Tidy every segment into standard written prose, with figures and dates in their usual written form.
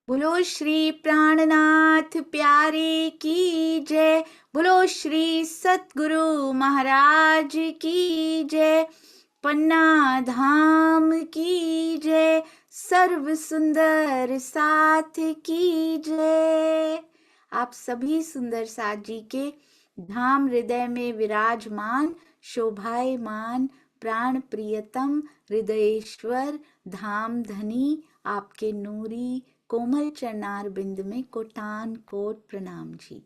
बोलो श्री प्राणनाथ प्यारे की जय। बोलो श्री सतगुरु महाराज की जय। पन्ना धाम की जय। सर्व सुंदर साथ की जय। आप सभी सुंदर साथ जी के धाम हृदय में विराजमान शोभायमान प्राण प्रियतम हृदयेश्वर धाम धनी आपके नूरी कोमल चरणार बिंद में कोटान कोट प्रणाम जी।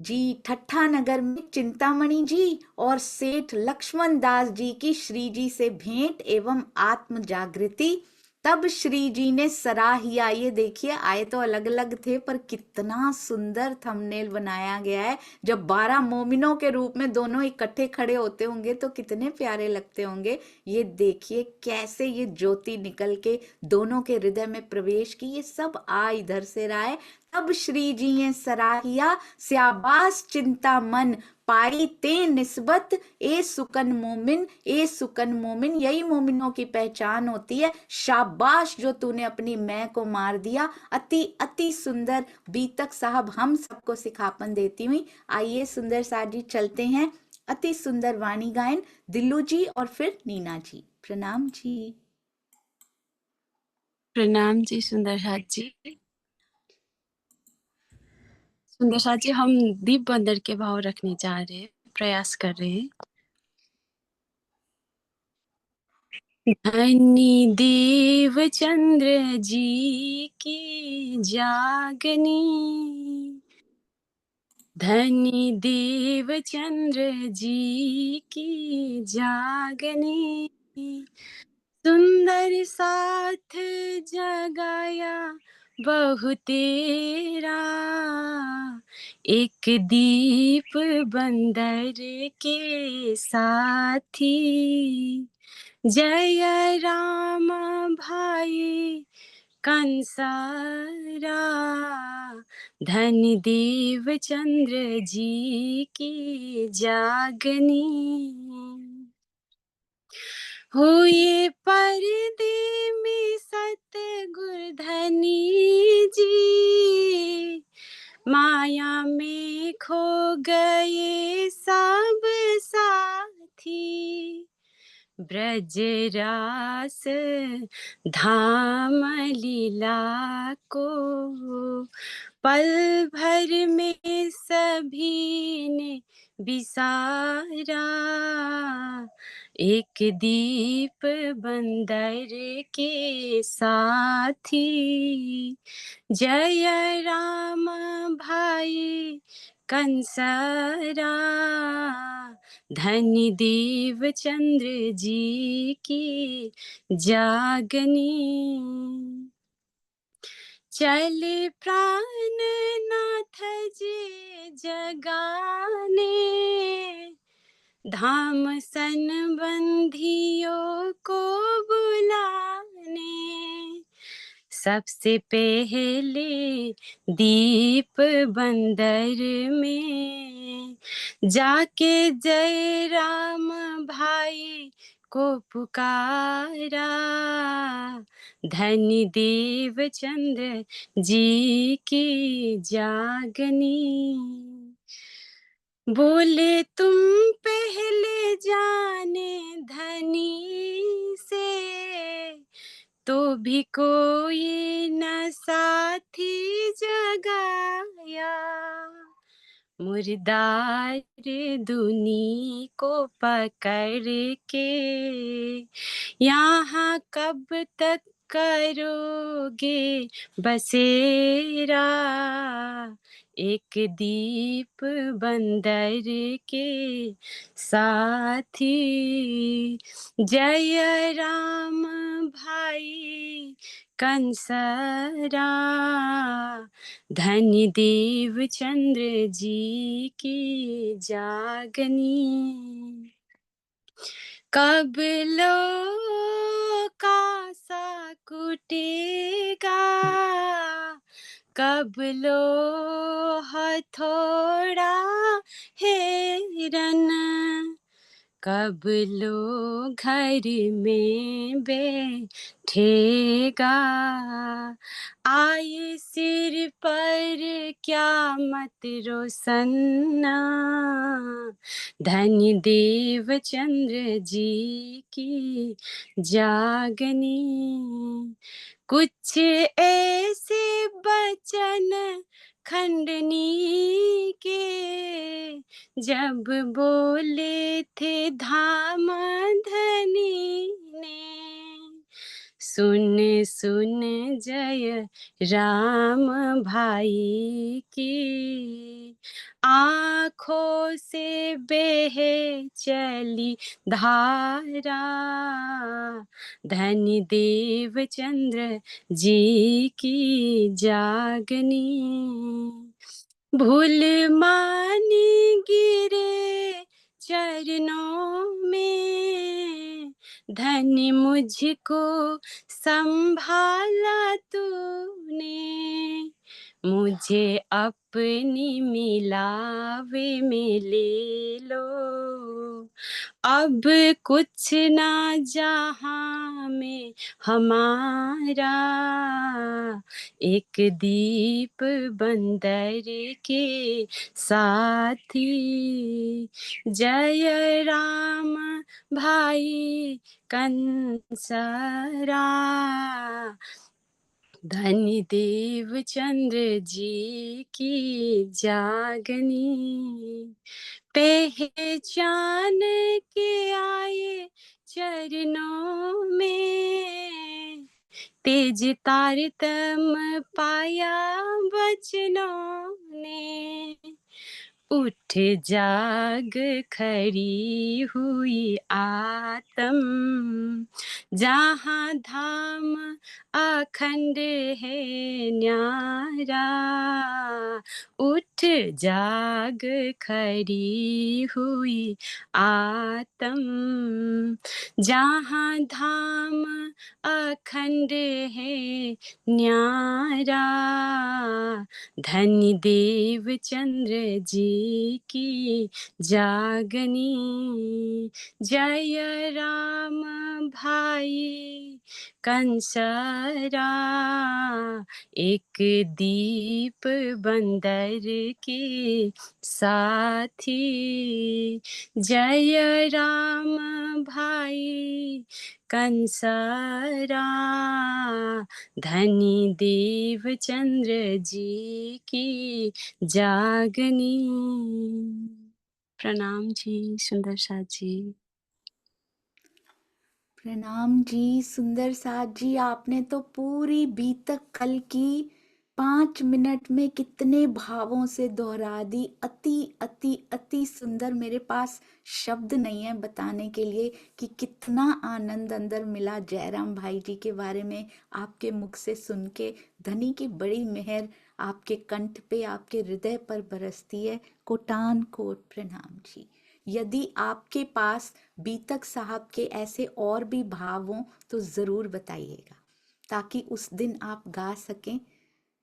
जी ठट्ठा नगर में चिंतामणि जी और सेठ लक्ष्मण दास जी की श्री जी से भेंट एवं आत्म जागृति। तब श्री जी ने सराहिया, ये देखिए आए तो अलग अलग थे पर कितना सुंदर थंबनेल बनाया गया है। जब 12 मोमिनों के रूप में दोनों इकट्ठे खड़े होते होंगे तो कितने प्यारे लगते होंगे। ये देखिए कैसे ये ज्योति निकल के दोनों के हृदय में प्रवेश की। ये सब आ इधर से रहा है। तब श्री जी ने सराहिया, स्याबास चिंता मन पाई ते निस्बत ए सुकन मोमिन, ए सुकन मोमिन। यही मोमिनों की पहचान होती है। शाबाश जो तूने अपनी मैं को मार दिया। अति अति सुंदर बीतक साहब हम सबको सिखापन देती हुई। आइए सुंदर साथ जी चलते हैं अति सुंदर वाणी गायन दिल्लू जी और फिर नीना जी। प्रणाम जी। प्रणाम जी सुंदर साथ जी। सुंदर साथ जी, हम दीप बंदर के भाव रखने जा रहे हैं, प्रयास कर रहे हैं। धनी देव चंद्र जी की जागनी, धनी देव चंद्र जी की जागनी। सुंदर साथ जगाया बहु तेरा, एक दीप बंदर के साथी। जय राम भाई कंसारा, धनी देव चंद्र जी की जागनी। हुए पर्दे में सतगुर धनी जी, माया में खो गए सब साथी। ब्रज रास धाम लीला को पल भर में सभी ने बिसारा, एक दीप बंदर के साथी। जय राम भाई कंसारा, धनी देव चंद्र जी की जागनी। चले प्राण नाथ जी जगाने, धाम संबंधियों को बुलाने। सबसे पहले दीप बंदर में जाके जय राम भाई को पुकारा, धनी देव चंद्र जी की जागनी। बोले तुम पहले जाने धनी से, तो भी कोई न साथी जगाया। मुर्दार दुनी को पकड़ के यहाँ कब तक करोगे बसेरा, एक दीप बंदर के साथी। जय राम भाई कंसरा, धनी देव चंद्र जी की जागनी। कब का सा कुटेगा, कब हथौड़ा हेरन, कब घर में बैठेगा उठेगा। आए सिर पर क्या मत रोसन्ना, धन्य देव चंद्र जी की जागनी। कुछ ऐसे बचन खंडनी के, जब बोले थे धाम धनी ने। सुन सुन जय राम भाई की, आँखों से बहे चली धारा, धन्य देव चंद्र जी की जागनी। भूल मानी गिरे चरणों में, धन्य मुझको संभाला तूने। मुझे अपनी मिलावे में ले लो, अब कुछ ना जहां में हमारा। एक दीप बंदर के साथी, जय राम भाई कंसरा, धन्य देव चंद्र जी की जागनी। पहचान के आए चरणों में, तेज तारतम पाया बचनों ने। उठ जाग खड़ी हुई आत्म, जहाँ धाम अखंड है न्यारा। उठ जाग खड़ी हुई आत्म, जहाँ धाम अखंड है न्यारा। धन्य देव चंद्र जी की जागनी। जय राम भाई कंसरा, एक दीप बंदर के साथी। जय राम भाई कंसरा, धन्य देव चंद्र जी की जागनी। प्रणाम जी सुंदर साथ जी। प्रणाम जी सुंदर साथ जी, आपने तो पूरी बीतक कल की 5 मिनट में कितने भावों से दोहरा दी। अति अति अति सुंदर, मेरे पास शब्द नहीं है बताने के लिए कि कितना आनंद अंदर मिला जयराम भाई जी के बारे में आपके मुख से सुन के। धनी की बड़ी मेहर आपके कंठ पे, आपके हृदय पर बरसती है। कोटान कोट प्रणाम जी। यदि आपके पास बीतक साहब के ऐसे और भी भाव हों तो ज़रूर बताइएगा, ताकि उस दिन आप गा सकें।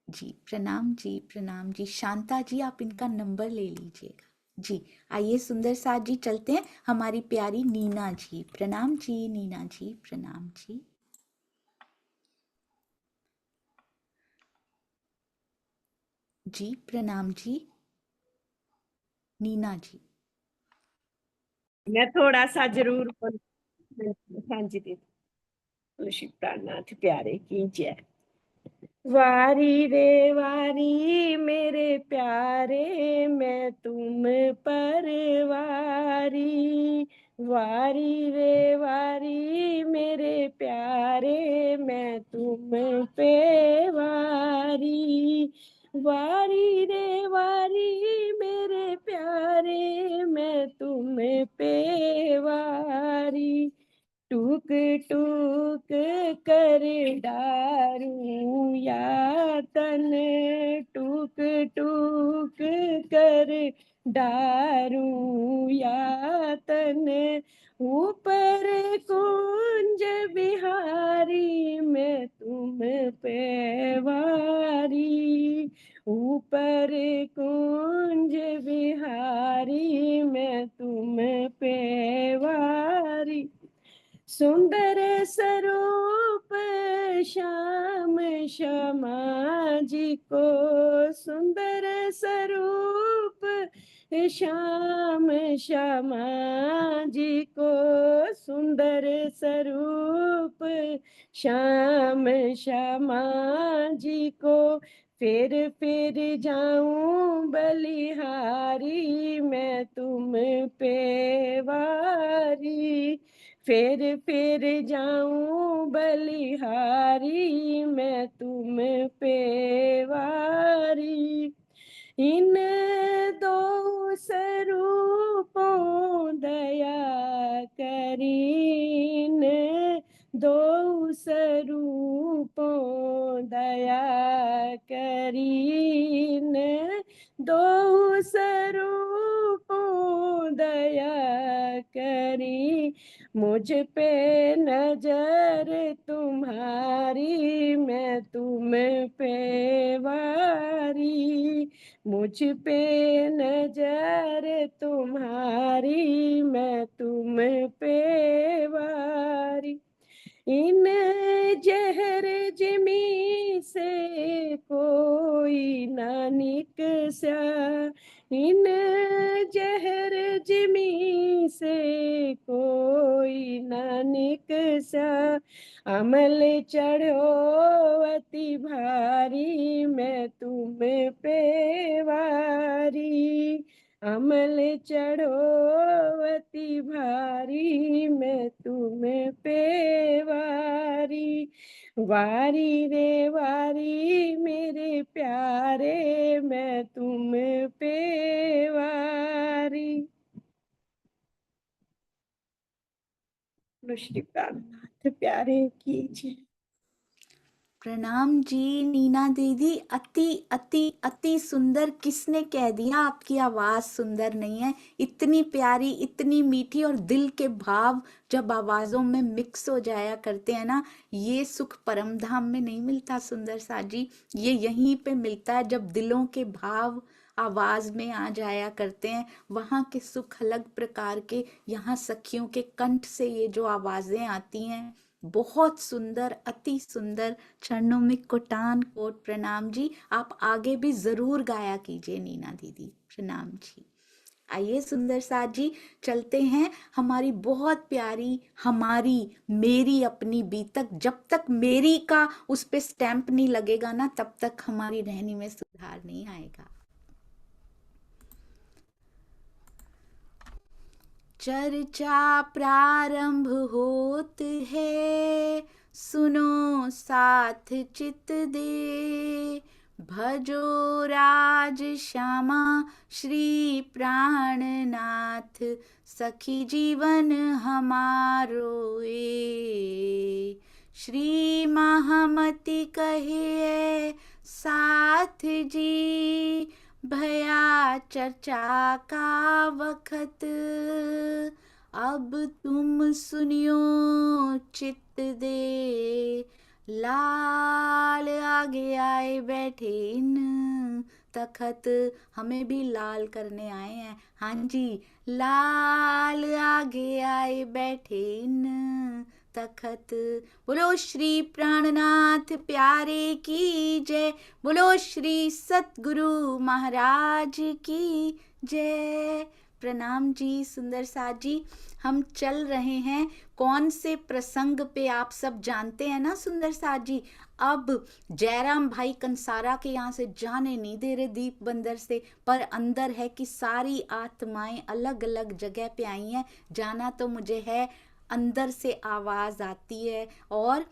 जी प्रणाम जी, प्रणाम जी। शांता जी आप इनका नंबर ले लीजिएगा जी। आइए सुंदर साथ जी चलते हैं हमारी प्यारी नीना जी। प्रणाम जी नीना जी, प्रणाम जी। जी प्रणाम जी नीना जी। मैं थोड़ा सा जरूर हाँ जी दीदी। तुलसी प्राणनाथ प्यारे की जय। वारी रे वारी मेरे प्यारे, मैं तुम पर वारी। वारी रे वारी मेरे प्यारे, मैं तुम पे वारी। वारी रे वारी मेरे प्यारे, मैं तुम पे वारी। टूक टूक कर डारूं यातन, टूक टूक कर डारूं यातन। ऊपर कुंज बिहारी, मैं तुम पे वारी। ऊपर कुंज बिहारी, मैं तुम पे वारी। सुंदर स्वरूप श्यामा जी को सुंदर स्वरूप श्याम श्यामा जी को सुंदर स्वरूप श्याम श्यामा जी को फिर जाऊं बलिहारी मैं तुम पे वारी फिर जाऊं बलिहारी मैं तुम पे वारी इन दो स्वरूपों दया करीन दो स्वरूपों दया करीन दो स्वरूपों दया करी मुझ पे नजर तुम्हारी मैं तुम पे वारी मुझ पे नजर तुम्हारी मैं तुम पे वारी इन जहर जिमी से कोई ना निकसा इन जहर जिमी से कोई ना निकसा अमल चढ़ो अति भारी मैं तुम पे वारी अमल चढ़ो अति भारी मैं तुम पे वारी वारी रे वारी मेरे प्यारे मैं तुम पे वारी श्री प्राणनाथ प्यारे कीजिए। प्रणाम जी नीना दीदी। अति अति अति सुंदर। किसने कह दिया आपकी आवाज सुंदर नहीं है? इतनी प्यारी, इतनी मीठी, और दिल के भाव जब आवाजों में मिक्स हो जाया करते हैं ना, ये सुख परम धाम में नहीं मिलता सुंदर सा जी। ये यहीं पे मिलता है जब दिलों के भाव आवाज में आ जाया करते हैं। वहाँ के सुख अलग प्रकार के, यहाँ सखियों के कंठ से ये जो आवाजें आती हैं, बहुत सुंदर, अति सुंदर। चरणों में कोटान कोट प्रणाम जी। आप आगे भी जरूर गाया कीजिए नीना दीदी। प्रणाम जी। आइए सुंदर साथ जी, चलते हैं हमारी बहुत प्यारी, हमारी, मेरी, अपनी बीतक। जब तक मेरी का उस पे स्टैंप नहीं लगेगा ना, तब तक हमारी रहनी में सुधार नहीं आएगा। चर्चा प्रारंभ होत है, सुनो साथ चित दे। भजो राज श्यामा श्री प्राणनाथ, सखी जीवन हमारो ए। श्री महामति कहे साथ जी, भया चर्चा का वखत। अब तुम सुनियो चित्त दे, लाल आगे आए बैठे इन तखत। हमें भी लाल करने आए हैं। हाँ जी, लाल आगे आए बैठे इन तखत। बोलो श्री प्राणनाथ प्यारे की जय। बोलो श्री सतगुरु महाराज की जय। प्रणाम जी सुंदर साथ जी। हम चल रहे हैं कौन से प्रसंग पे, आप सब जानते हैं ना सुंदर साथ जी। अब जयराम भाई कंसारा के यहाँ से जाने नहीं दे रहे दीप बंदर से, पर अंदर है कि सारी आत्माएं अलग अलग जगह पे आई हैं। जाना तो मुझे है, अंदर से आवाज आती है, और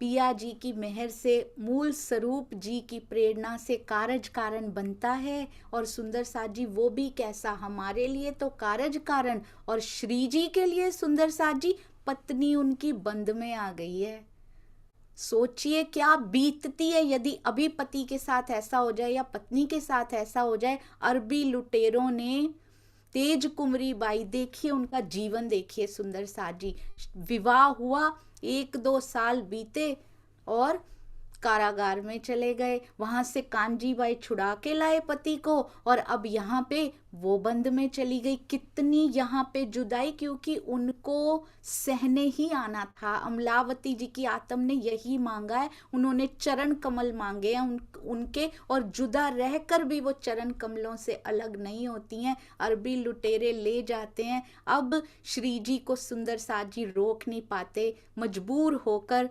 पिया जी की मेहर से, मूल स्वरूप जी की प्रेरणा से कारज कारण बनता है। और सुंदर साथ जी वो भी कैसा, हमारे लिए तो कारज कारण, और श्री जी के लिए सुंदर साथ जी पत्नी उनकी बंद में आ गई है। सोचिए क्या बीतती है यदि अभी पति के साथ ऐसा हो जाए या पत्नी के साथ ऐसा हो जाए। अरबी लुटेरों ने तेज कुंवरी बाई, देखिए उनका जीवन देखिए सुंदर साथ जी। विवाह हुआ, 1-2 साल बीते और कारागार में चले गए, वहां से कांजी बाई छुड़ा के लाए पति को, और अब यहाँ पे वो बंद में चली गई। कितनी यहाँ पे जुदाई, क्योंकि उनको सहने ही आना था। अमलावती जी की आत्म ने यही मांगा है, उन्होंने चरण कमल मांगे हैं उनके, और जुदा रहकर भी वो चरण कमलों से अलग नहीं होती हैं। अरबी लुटेरे ले जाते हैं। अब श्री जी को सुंदर साथ जी रोक नहीं पाते, मजबूर होकर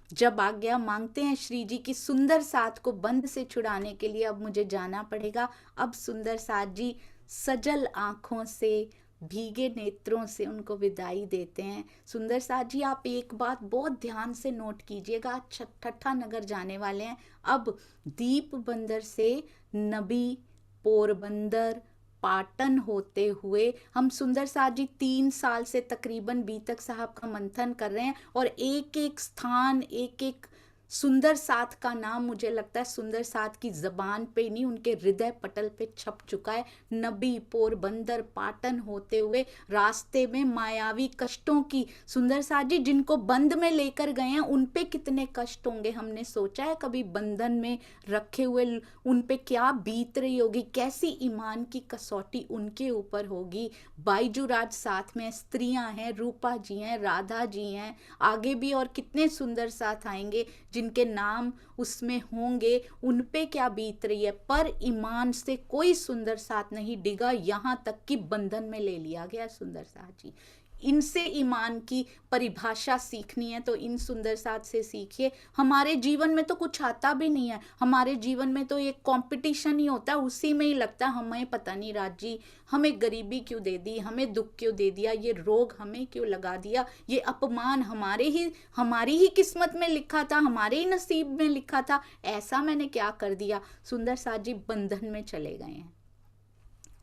जब आज्ञा मांगते हैं श्री जी की सुंदर साथ को बंद से छुड़ाने के लिए, अब मुझे जाना पड़ेगा। अब सुंदर साथ जी सजल आंखों से, भीगे नेत्रों से उनको विदाई देते हैं। सुंदर साथ जी, आप एक बात बहुत ध्यान से नोट कीजिएगा, ठट्ठा नगर जाने वाले हैं। अब दीप बंदर से नबी, पोरबंदर, पाटन होते हुए हम सुंदर साथ जी 3 साल से तकरीबन बीतक साहब का मंथन कर रहे हैं, और एक एक स्थान, एक एक सुंदर साथ का नाम मुझे लगता है सुंदर साथ की जबान पे नहीं, उनके हृदय पटल पे छप चुका है। नबी, पोरबंदर, पाटन होते हुए रास्ते में मायावी कष्टों की, सुंदर साथ जी जिनको बंद में लेकर गए हैं उन पे कितने कष्ट होंगे, हमने सोचा है कभी? बंधन में रखे हुए उन पे क्या बीत रही होगी, कैसी ईमान की कसौटी उनके ऊपर होगी। बाईजूराज साथ में, स्त्रियां हैं, रूपा जी हैं, राधा जी हैं, आगे भी और कितने सुंदर साथ आएंगे जिनके नाम उसमें होंगे, उन पे क्या बीत रही है। पर ईमान से कोई सुंदर साथ नहीं डिगा, यहाँ तक कि बंधन में ले लिया गया सुंदर साथ जी। इनसे ईमान की परिभाषा सीखनी है तो इन सुंदर साथ से सीखिए। हमारे जीवन में तो कुछ आता भी नहीं है, हमारे जीवन में तो एक कंपटीशन ही होता है, उसी में ही लगता है हमें पता नहीं राज जी हमें गरीबी क्यों दे दी, हमें दुख क्यों दे दिया, ये रोग हमें क्यों लगा दिया, ये अपमान हमारी ही किस्मत में लिखा था, हमारे ही नसीब में लिखा था, ऐसा मैंने क्या कर दिया। सुंदर साथ जी बंधन में चले गए हैं,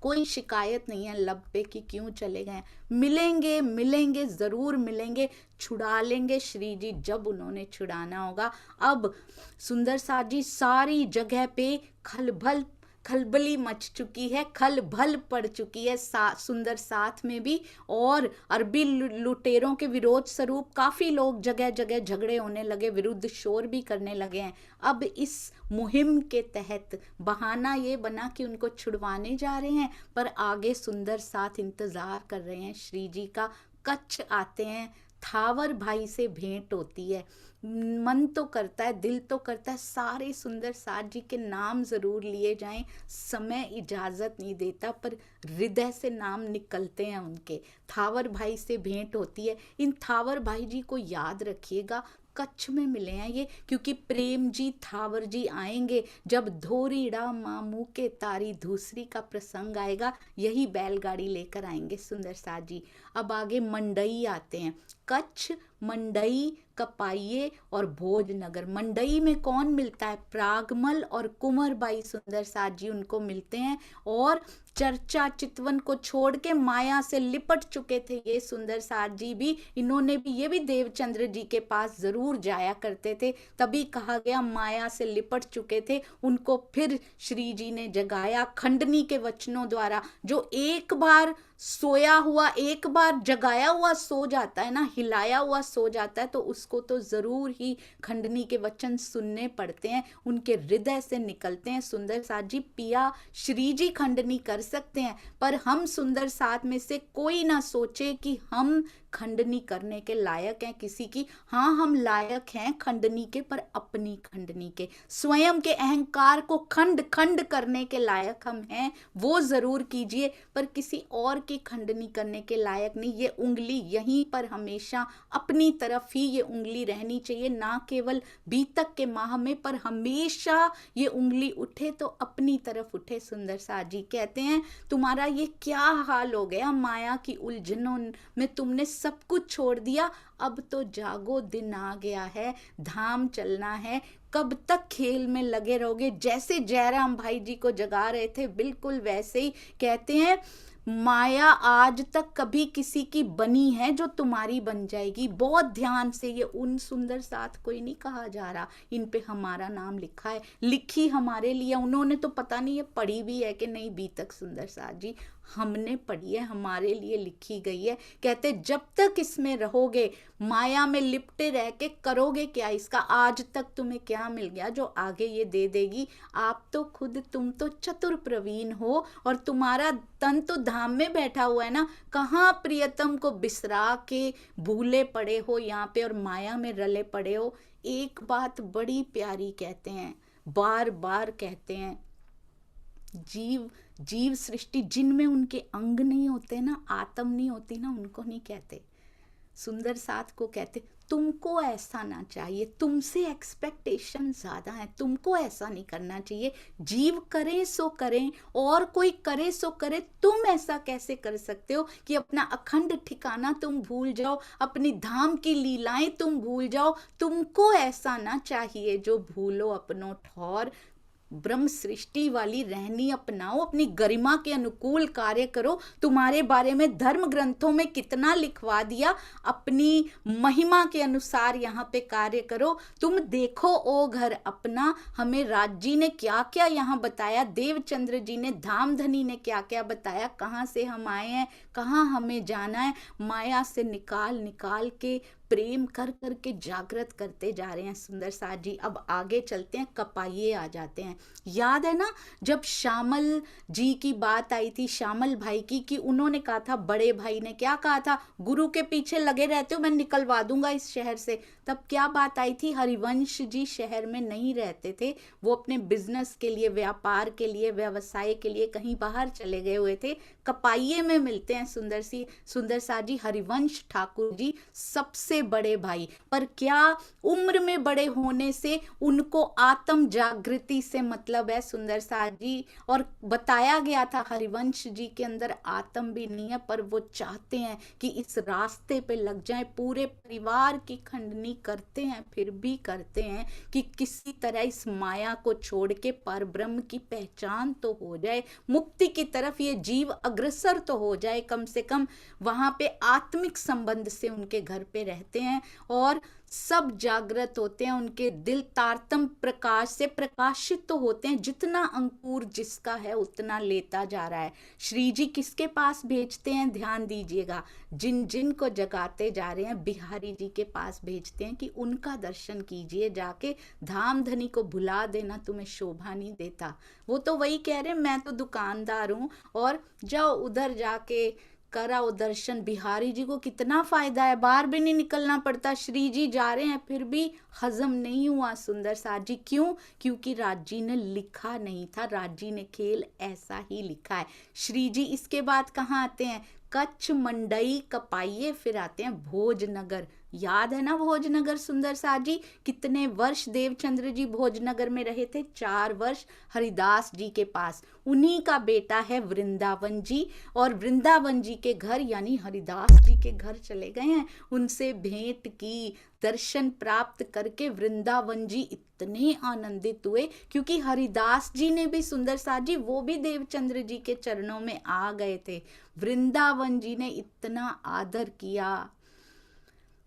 कोई शिकायत नहीं है लब पे कि क्यों चले गए। मिलेंगे मिलेंगे जरूर मिलेंगे, छुड़ा लेंगे श्री जी जब उन्होंने छुड़ाना होगा। अब सुंदर साथ जी सारी जगह पे खलबली मच चुकी है, खलबल पड़ चुकी है सुंदर साथ में भी, और अरबी लुटेरों के विरोध स्वरूप काफी लोग जगह जगह झगड़े होने लगे, विरुद्ध शोर भी करने लगे हैं। अब इस मुहिम के तहत बहाना ये बना कि उनको छुड़वाने जा रहे हैं, पर आगे सुंदर साथ इंतजार कर रहे हैं श्री जी का। कच्छ आते हैं, थावर भाई से भेंट होती है, मन तो करता है, दिल तो करता है सारे सुंदर साथ जी के नाम जरूर लिए जाएं, समय इजाजत नहीं देता, पर हृदय से नाम निकलते हैं उनके। थावर भाई से भेंट होती है, इन थावर भाई जी को याद रखिएगा, कच्छ में मिले हैं ये, क्योंकि प्रेम जी थावर जी आएंगे जब धोरीड़ा मामू के तारी दूसरी का प्रसंग आएगा, यही बैलगाड़ी लेकर आएंगे सुंदर साथ जी। अब आगे मंडई आते हैं, कच्छ, मंडई, कपाइये और भोजनगर। मंडई में कौन मिलता है? प्रागमल और कुंवरबाई सुंदर साथ जी उनको मिलते हैं, और चर्चा चितवन को छोड़ के माया से लिपट चुके थे ये सुंदर साथ जी भी। इन्होंने भी, ये भी देवचंद्र जी के पास जरूर जाया करते थे, तभी कहा गया माया से लिपट चुके थे। उनको फिर श्री जी ने जगाया खंडनी के वचनों द्वारा। जो एक बार सोया हुआ, एक बार जगाया हुआ सो जाता है ना, हिलाया हुआ सो जाता है, तो उसको तो जरूर ही खंडनी के वचन सुनने पड़ते हैं, उनके हृदय से निकलते हैं। सुंदर साथ जी पिया श्री जी खंडनी कर सकते हैं, पर हम सुंदर साथ में से कोई ना सोचे कि हम खंडनी करने के लायक हैं किसी की। हाँ, हम लायक हैं खंडनी के, पर अपनी खंडनी के, स्वयं के अहंकार को खंड खंड करने के लायक हम हैं, वो जरूर कीजिए, पर किसी और की खंडनी करने के लायक नहीं। ये उंगली यहीं पर हमेशा अपनी तरफ ही ये उंगली रहनी चाहिए, ना केवल बीतक के माह में, पर हमेशा ये उंगली उठे तो अपनी तरफ उठे। सुंदर साथ जी कहते हैं तुम्हारा ये क्या हाल हो गया, माया की उलझनों में तुमने सब कुछ छोड़ दिया, अब तो जागो दिन आ गया है, धाम चलना है, कब तक खेल में लगे रहोगे। जैसे जयराम भाई जी को जगा रहे थे बिल्कुल वैसे ही कहते हैं माया आज तक कभी किसी की बनी है जो तुम्हारी बन जाएगी। बहुत ध्यान से, ये उन सुंदर साथ कोई नहीं कहा जा रहा, इन पे हमारा नाम लिखा है, लिखी हमारे लिए उन्होंने, तो पता नहीं ये पढ़ी भी है कि नहीं बीतक सुंदर साथ जी। हमने पढ़ी है, हमारे लिए लिखी गई है। कहते जब तक इसमें रहोगे, माया में लिपटे रह के करोगे क्या इसका? आज तक तुम्हें क्या मिल गया जो आगे ये दे देगी? आप तो खुद, तुम तो चतुर प्रवीण हो, और तुम्हारा तन तो धाम में बैठा हुआ है ना। कहाँ प्रियतम को बिसरा के भूले पड़े हो यहाँ पे और माया में रले पड़े हो। एक बात बड़ी प्यारी कहते हैं, बार बार कहते हैं, जीव सृष्टि जिनमें उनके अंग नहीं होते ना, आत्म नहीं होती ना, उनको नहीं कहते। सुंदर साथ को कहते तुमको ऐसा ना चाहिए, तुमसे एक्सपेक्टेशन ज्यादा है, तुमको ऐसा नहीं करना चाहिए। जीव करें सो करें और कोई करे सो करे, तुम ऐसा कैसे कर सकते हो कि अपना अखंड ठिकाना तुम भूल जाओ, अपनी धाम की लीलाएं तुम भूल जाओ। तुमको ऐसा ना चाहिए जो भूलो अपनो ठौर। ब्रह्म सृष्टि वाली रहनी अपनाओ, अपनी गरिमा के अनुकूल कार्य करो। तुम्हारे बारे में धर्म ग्रंथों में कितना लिखवा दिया, अपनी महिमा के अनुसार यहाँ पे कार्य करो। तुम देखो ओ घर अपना, हमें राज जी ने क्या क्या यहाँ बताया, देवचंद्र जी ने, धामधनी ने क्या क्या बताया, कहाँ से हम आए हैं, कहाँ हमें जाना है। माया से निकाल निकाल के प्रेम कर करके जागृत करते जा रहे हैं सुंदर साथ जी। अब आगे चलते हैं, कपाइये आ जाते हैं। याद है ना जब श्यामल जी की बात आई थी, श्यामल भाई की, कि उन्होंने कहा था, बड़े भाई ने क्या कहा था, गुरु के पीछे लगे रहते हो, मैं निकलवा दूंगा इस शहर से। तब क्या बात आई थी, हरिवंश जी शहर में नहीं रहते थे, वो अपने बिजनेस के लिए, व्यापार के लिए, व्यवसाय के लिए कहीं बाहर चले गए हुए थे। कपाइये में मिलते हैं सुंदर सा जी हरिवंश ठाकुर जी, सबसे बड़े भाई। पर क्या उम्र में बड़े होने से उनको आत्म जागृति से मतलब है सुंदर सा जी। और बताया गया था हरिवंश जी के अंदर आत्म भी नहीं है, पर वो चाहते हैं कि इस रास्ते पे लग जाए। पूरे परिवार की खंडनी करते हैं, फिर भी करते हैं कि किसी तरह इस माया को छोड़ के परब्रह्म की पहचान तो हो जाए, मुक्ति की तरफ ये जीव अग्रसर तो हो जाए, कम से कम वहां पे आत्मिक संबंध से उनके घर पे रहते हैं और सब जागृत होते हैं। उनके दिल तारतम प्रकाश से प्रकाशित तो होते हैं, जितना अंकुर जिसका है उतना लेता जा रहा है। श्री जी किसके पास भेजते हैं, ध्यान दीजिएगा, जिन जिन को जगाते जा रहे हैं बिहारी जी के पास भेजते हैं कि उनका दर्शन कीजिए जाके। धामधनी को भुला देना तुम्हें शोभा नहीं देता। वो तो वही कह रहे हैं, मैं तो दुकानदार हूं और जाओ उधर जाके कराओ दर्शन। बिहारी जी को कितना फायदा है, बाहर भी नहीं निकलना पड़ता। श्री जी जा रहे हैं फिर भी हजम नहीं हुआ सुंदर साथ जी। क्यों? क्योंकि राजी ने लिखा नहीं था, राजी ने खेल ऐसा ही लिखा है। श्री जी इसके बाद कहाँ आते हैं, कच्छ मंडई कपाइये, फिर आते हैं भोजनगर। याद है ना भोजनगर सुंदर साथ जी, कितने वर्ष देवचंद्र जी भोजनगर में रहे थे, 4 वर्ष हरिदास जी के पास। उन्हीं का बेटा है वृंदावन जी, और वृंदावन जी के घर यानी हरिदास जी के घर चले गए हैं, उनसे भेंट की, दर्शन प्राप्त करके वृंदावन जी इतने आनंदित हुए, क्योंकि हरिदास जी ने भी सुंदर साथ जी, वो भी देवचंद्र जी के चरणों में आ गए थे। वृंदावन जी ने इतना आदर किया,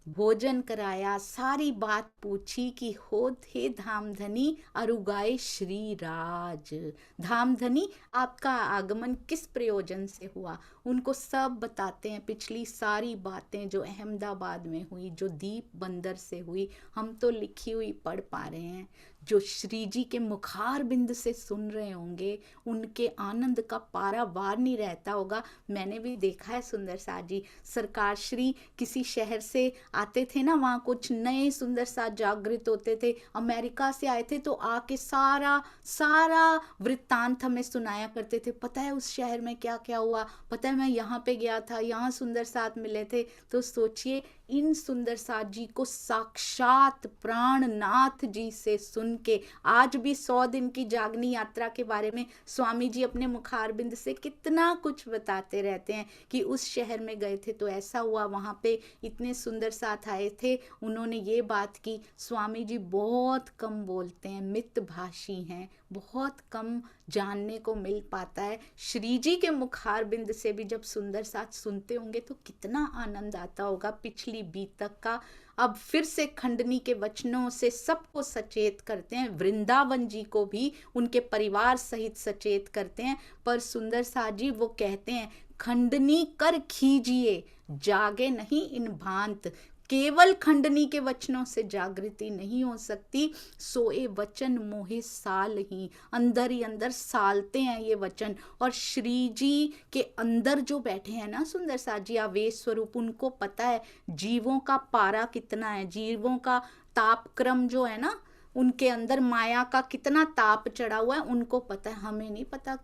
भोजन कराया, सारी बात पूछी कि हो थे धामधनी अरुगाए श्री राज। धामधनी आपका आगमन किस प्रयोजन से हुआ, उनको सब बताते हैं, पिछली सारी बातें जो अहमदाबाद में हुई, जो दीप बंदर से हुई, हम तो लिखी हुई पढ़ पा रहे हैं। जो श्री जी के मुखार बिंद से सुन रहे होंगे, उनके आनंद का पारावार नहीं रहता होगा। मैंने भी देखा है सुंदर साथ जी, सरकार श्री किसी शहर से आते थे ना, वहाँ कुछ नए सुंदर साथ जागृत होते थे, अमेरिका से आए थे तो आके सारा वृत्तांत हमें सुनाया करते थे। पता है उस शहर में क्या क्या हुआ, पता है मैं यहाँ पे गया था, यहाँ सुंदर साथ मिले थे। तो सोचिए इन सुंदर साथ जी को साक्षात प्राणनाथ जी से सुन के, आज भी 100 दिन की जागनी यात्रा के बारे में स्वामी जी अपने मुखारबिंद से कितना कुछ बताते रहते हैं कि उस शहर में गए थे तो ऐसा हुआ, वहाँ पे इतने सुंदर साथ आए थे, उन्होंने ये बात की। स्वामी जी बहुत कम बोलते हैं, मितभाषी हैं, बहुत कम जानने को मिल पाता है। श्री जी के मुखारबिंद से भी जब सुंदर साथ सुनते होंगे तो कितना आनंद आता होगा। पिछली बीतक का अब फिर से खंडनी के वचनों से सबको सचेत करते हैं, वृंदावन जी को भी उनके परिवार सहित सचेत करते हैं। पर सुंदर साज जी वो कहते हैं, खंडनी कर खीजिए जागे नहीं इन भांत। केवल खंडनी के वचनों से जागृति नहीं हो सकती, सोए वचन मोहे साल ही, अंदर ही अंदर सालते हैं ये वचन। और श्री जी के अंदर जो बैठे हैं ना सुंदर साज जी आवेश स्वरूप, उनको पता है जीवों का पारा कितना है, जीवों का तापक्रम जो है ना, उनके अंदर माया का कितना ताप चढ़ा हुआ है उनको पता है। हमें नहीं पता,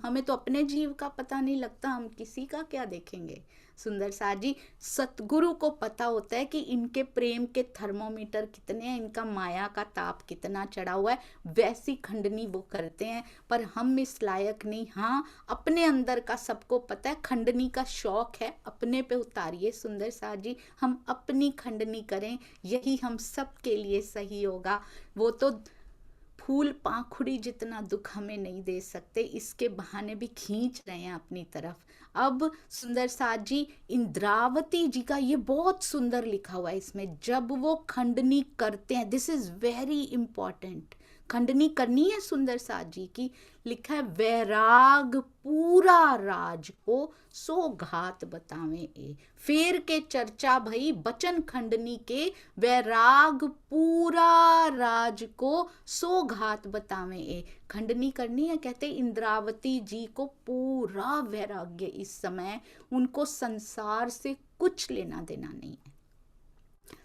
हमें तो अपने जीव का पता नहीं लगता, हम किसी का क्या देखेंगे। सुंदर साज जी सतगुरु को पता होता है कि इनके प्रेम के थर्मोमीटर कितने हैं, इनका माया का ताप कितना चढ़ा हुआ है, वैसी खंडनी वो करते हैं। पर हम इस लायक नहीं। हाँ, अपने अंदर का सबको पता है, खंडनी का शौक है, अपने पे उतारिए सुंदर साज जी, हम अपनी खंडनी करें, यही हम सब के लिए सही होगा। वो तो फूल पाखुड़ी जितना दुख हमें नहीं दे सकते, इसके बहाने भी खींच रहे हैं अपनी तरफ। अब सुंदर साज जी इंद्रावती जी का ये बहुत सुंदर लिखा हुआ है इसमें, जब वो खंडनी करते हैं, दिस इज वेरी इंपॉर्टेंट, खंडनी करनी है सुंदर साज जी की, लिखा है वैराग पूरा राज को सो घात बतावे ए। फेर के चर्चा भई बचन खंडनी के, वैराग पूरा राज को सो घात बतावे ए। खंडनी करनी है, कहते इंद्रावती जी को पूरा वैराग्य इस समय, उनको संसार से कुछ लेना देना नहीं है,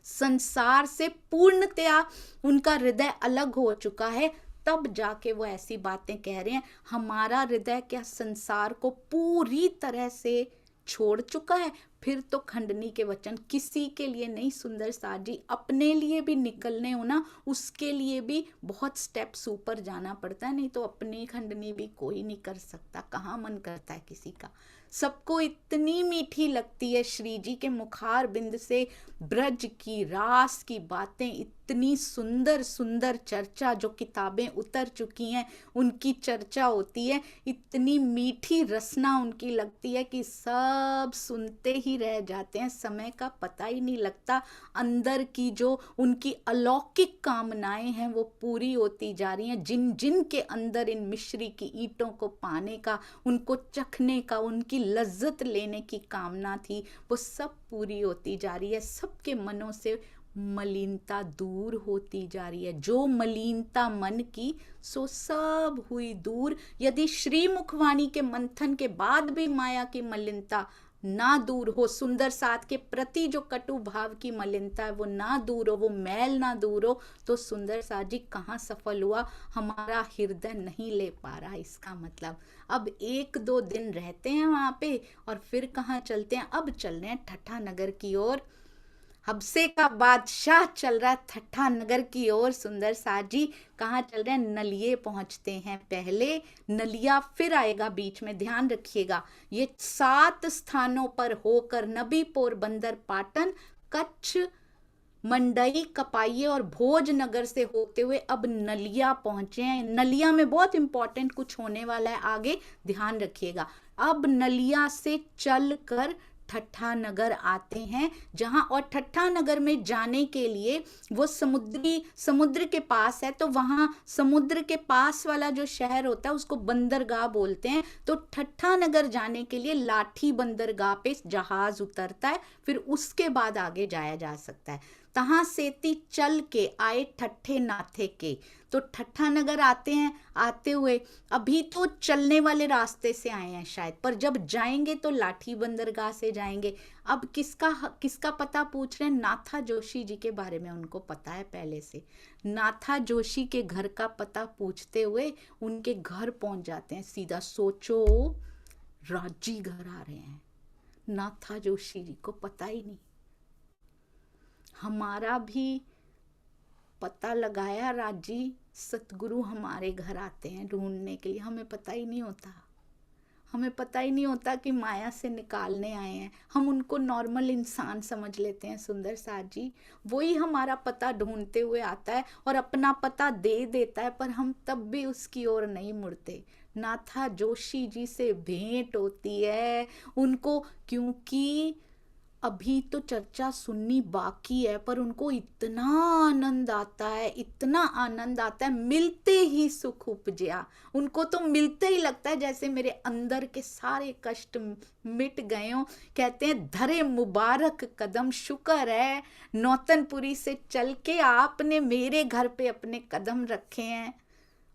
संसार से पूर्णतया उनका हृदय अलग हो चुका है। तब जाके वो ऐसी बातें कह रहे हैं, हमारा हृदय क्या संसार को पूरी तरह से छोड़ चुका है। फिर तो खंडनी के वचन किसी के लिए नहीं सुंदर साज जी, अपने लिए भी निकलने हो ना, उसके लिए भी बहुत स्टेप्स ऊपर जाना पड़ता है, नहीं तो अपनी खंडनी भी कोई नहीं कर सकता। कहाँ मन करता है किसी का। सबको इतनी मीठी लगती है श्री जी के मुखार बिंद से ब्रज की रास की बातें, इतनी सुंदर सुंदर चर्चा, जो किताबें उतर चुकी हैं उनकी चर्चा होती है, इतनी मीठी रसना उनकी लगती है कि सब सुनते ही रह जाते हैं, समय का पता ही नहीं लगता। अंदर की जो उनकी अलौकिक कामनाएं हैं वो पूरी होती जा रही हैं। जिन जिन के अंदर इन मिश्री की ईंटों को पाने का, उनको चखने का, उनकी लज्जत लेने की कामना थी, वो सब पूरी होती जा रही है। सबके मनों से मलिनता दूर होती जा रही है। जो मलिनता मन की सो सब हुई दूर। यदि श्री मुखवाणी के मंथन के बाद भी माया की मलिनता ना दूर हो, सुंदर साथ के प्रति जो कटु भाव की मलिनता है वो ना दूर हो, वो मैल ना दूर हो, तो सुंदर साथ जी कहाँ सफल हुआ, हमारा हृदय नहीं ले पा रहा। इसका मतलब अब 1-2 दिन रहते हैं वहाँ पे और फिर कहाँ चलते हैं, अब चल रहे हैं ठट्ठा नगर की ओर। हबसे का बादशाह चल रहा है ठट्ठा नगर की ओर। सुंदर साथ जी कहाँ चल रहे हैं, नलिये पहुंचते हैं पहले, नलिया फिर आएगा बीच में, ध्यान रखिएगा। ये 7 स्थानों पर होकर नबी, पोरबंदर, पाटन, कच्छ, मंडई, कपाइये और भोजनगर से होते हुए अब नलिया पहुंचे हैं। नलिया में बहुत इंपॉर्टेंट कुछ होने वाला है आगे, ध्यान रखिएगा। अब नलिया से चल कर ठट्ठा नगर आते हैं, जहां, और ठट्ठा नगर में जाने के लिए वो समुद्र के पास है, तो वहां समुद्र के पास वाला जो शहर होता है उसको बंदरगाह बोलते हैं। तो ठट्ठा नगर जाने के लिए लाठी बंदरगाह पे जहाज उतरता है, फिर उसके बाद आगे जाया जा सकता है। तहां सेती चल के आए ठट्ठे नाथे के, तो ठट्ठा नगर आते हैं। आते हुए अभी तो चलने वाले रास्ते से आए हैं शायद, पर जब जाएंगे तो लाठी बंदरगाह से जाएंगे। अब किसका पता पूछ रहे हैं, नाथा जोशी जी के बारे में उनको पता है पहले से। नाथा जोशी के घर का पता पूछते हुए उनके घर पहुंच जाते हैं सीधा। सोचो, राजी घर आ रहे हैं, नाथा जोशी जी को पता ही नहीं। हमारा भी पता लगाया राजी, सतगुरु हमारे घर आते हैं ढूंढने के लिए, हमें पता ही नहीं होता। हमें पता ही नहीं होता कि माया से निकालने आए हैं। हम उनको नॉर्मल इंसान समझ लेते हैं सुंदर साथ जी। वही हमारा पता ढूंढते हुए आता है और अपना पता दे देता है, पर हम तब भी उसकी ओर नहीं मुड़ते। नाथा जोशी जी से भेंट होती है उनको, क्योंकि अभी तो चर्चा सुननी बाकी है, पर उनको इतना आनंद आता है, इतना आनंद आता है, मिलते ही सुख उपजया। उनको तो मिलते ही लगता है जैसे मेरे अंदर के सारे कष्ट मिट गए हों। कहते हैं धरे मुबारक कदम, शुक्र है नौतनपुरी से चल के आपने मेरे घर पे अपने कदम रखे हैं।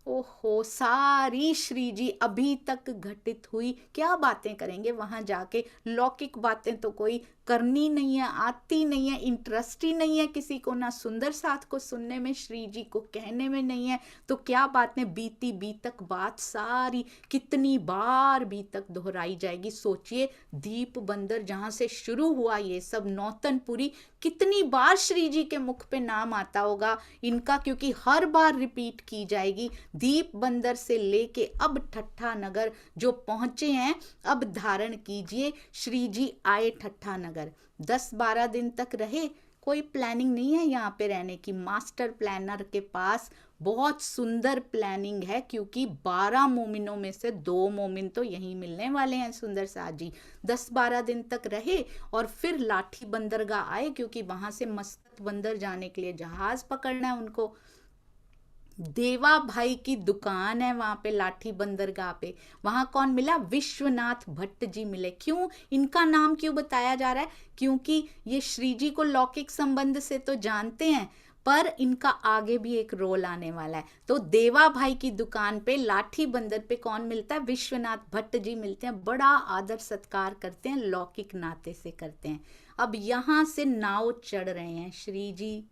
ओहो, सारी श्री जी अभी तक घटित हुई, क्या बातें करेंगे वहां जाके। लौकिक बातें तो कोई करनी नहीं है, आती नहीं है, इंटरेस्ट ही नहीं है किसी को, ना सुंदर साथ को सुनने में, श्री जी को कहने में नहीं है, तो क्या बातें। बीती बीतक बात सारी कितनी बार बीतक दोहराई जाएगी। सोचिए, दीप बंदर जहां से शुरू हुआ ये सब, नौतनपुरी, कितनी बार श्री जी के मुख पे नाम आता होगा इनका, क्योंकि हर बार रिपीट की जाएगी। दीप बंदर से लेके अब ठट्ठा नगर जो पहुंचे हैं, अब धारण कीजिए। श्री जी आए ठट्ठा नगर, 10-12 दिन तक रहे। कोई प्लानिंग नहीं है यहाँ पे रहने की, मास्टर प्लानर के पास बहुत सुंदर प्लानिंग है, क्योंकि 12 मोमिनों में से 2 मोमिन तो यहीं मिलने वाले हैं सुंदर साथ जी। 10-12 दिन तक रहे और फिर लाठी बंदरगाह आए, क्योंकि वहां से मस्कत बंदर जाने के लिए जहाज पकड़ना है उनको। देवा भाई की दुकान है वहां पे लाठी बंदरगाह पे। वहां कौन मिला? विश्वनाथ भट्ट जी मिले। क्यों इनका नाम क्यों बताया जा रहा है? क्योंकि ये श्री जी को लौकिक संबंध से तो जानते हैं, पर इनका आगे भी एक रोल आने वाला है। तो देवा भाई की दुकान पे लाठी बंदर पे कौन मिलता है? विश्वनाथ भट्ट जी मिलते हैं। बड़ा आदर सत्कार करते हैं, लौकिक नाते से करते हैं। अब यहां से नाव चढ़ रहे हैं श्री जी,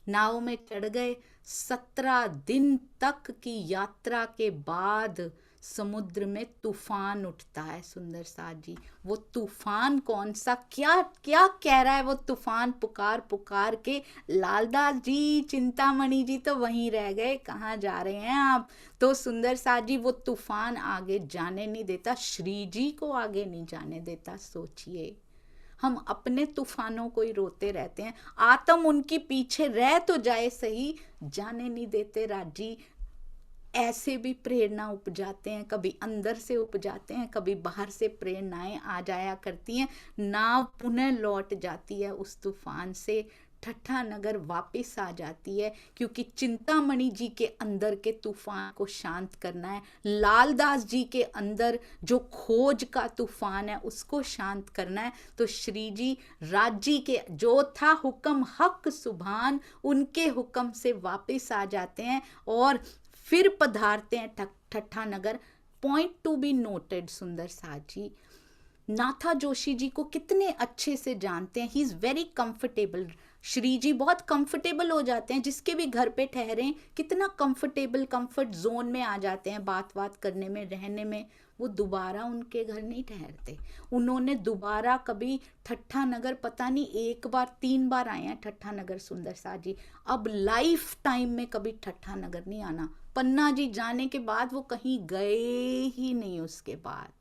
नाव में चढ़ गए। 17 दिन तक की यात्रा के बाद समुद्र में तूफान उठता है सुंदर साथ जी। वो तूफान कौन सा, क्या क्या कह रहा है वो तूफान? पुकार पुकार के लालदास जी, चिंतामणि जी तो वहीं रह गए, कहाँ जा रहे हैं आप? तो सुंदर साथ जी वो तूफान आगे जाने नहीं देता, श्री जी को आगे नहीं जाने देता। सोचिए, हम अपने तूफानों को ही रोते रहते हैं, आत्म उनकी पीछे रह तो जाए सही, जाने नहीं देते राजी। ऐसे भी प्रेरणा उपजाते हैं, कभी अंदर से उपजाते हैं, कभी बाहर से प्रेरणाएं आ जाया करती हैं। नाव पुनः लौट जाती है उस तूफान से, ठट्ठा नगर वापस आ जाती है, क्योंकि चिंतामणि जी के अंदर के तूफान को शांत करना है, लालदास जी के अंदर जो खोज का तूफान है उसको शांत करना है। तो श्री जी राजी के जो था हुक्म हक सुभान, उनके हुक्म से वापस आ जाते हैं और फिर पधारते हैं ठट्ठा नगर। पॉइंट टू बी नोटेड, सुंदर साथ जी नाथा जोशी जी को कितने अच्छे से जानते हैं। He is very comfortable. Shri ji बहुत कंफर्टेबल हो जाते हैं, जिसके भी घर पे ठहरे कितना कंफर्टेबल, कंफर्ट जोन में आ जाते हैं, बात बात करने में, रहने में। वो दोबारा उनके घर नहीं ठहरते। उन्होंने दोबारा कभी ठट्ठा नगर, पता नहीं 1 बार 3 बार आए हैं ठट्ठा नगर सुंदर साथ जी। अब लाइफ टाइम में कभी ठट्ठा नगर नहीं आना। पन्ना जी जाने के बाद वो कहीं गए ही नहीं। उसके बाद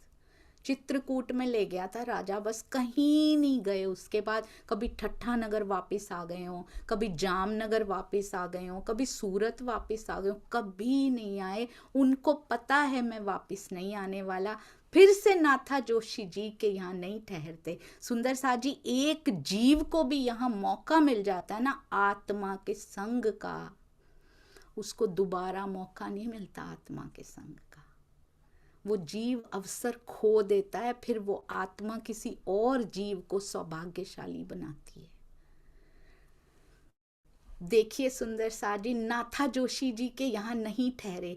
चित्रकूट में ले गया था राजा, बस कहीं नहीं गए। उसके बाद कभी ठट्ठा नगर वापस आ गए हों, कभी जामनगर वापस आ गए हों, कभी सूरत वापस आ गए हों, कभी नहीं आए। उनको पता है मैं वापस नहीं आने वाला। फिर से नाथा जोशी जी के यहाँ नहीं ठहरते। सुंदर साथ जी, एक जीव को भी यहाँ मौका मिल जाता है ना आत्मा के संग का, उसको दोबारा मौका नहीं मिलता आत्मा के संग का। वो जीव अवसर खो देता है, फिर वो आत्मा किसी और जीव को सौभाग्यशाली बनाती है। देखिए सुंदर साथ जी, नाथा जोशी जी के यहाँ नहीं ठहरे।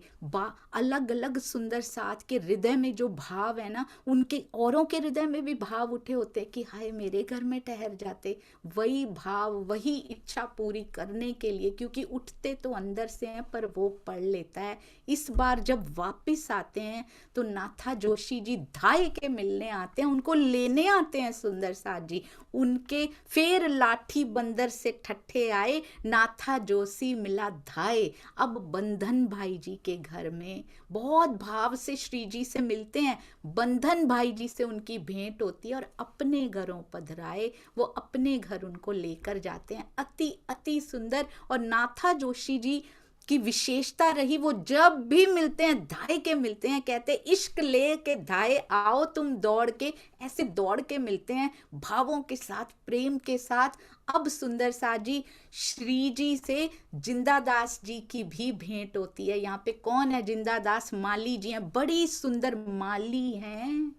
अलग अलग सुंदर साथ के हृदय में जो भाव है ना, उनके औरों के हृदय में भी भाव उठे होते कि हाय मेरे घर में ठहर जाते। वही भाव, वही इच्छा पूरी करने के लिए, क्योंकि उठते तो अंदर से हैं पर वो पढ़ लेता है। इस बार जब वापस आते हैं तो नाथा जोशी जी धाय के मिलने आते हैं, उनको लेने आते हैं सुंदर साथ जी। उनके फिर लाठी बंदर से ठट्ठे आए, नाथा जोशी मिला धाय। अब बंधन भाई जी के घर में बहुत भाव से श्री जी से मिलते हैं। बंधन भाई जी से उनकी भेंट होती है और अपने घरों पधराए, वो अपने घर उनको लेकर जाते हैं। अति अति सुंदर। और नाथा जोशी जी की विशेषता रही, वो जब भी मिलते हैं धाए के मिलते हैं, कहते इश्क ले के धाए आओ तुम दौड़ के, ऐसे दौड़ के मिलते हैं भावों के साथ, प्रेम के साथ। अब सुंदर साथ जी श्री जी से जिंदादास जी की भी भेंट होती है। यहाँ पे कौन है? जिंदादास माली जी हैं, बड़ी सुंदर माली हैं,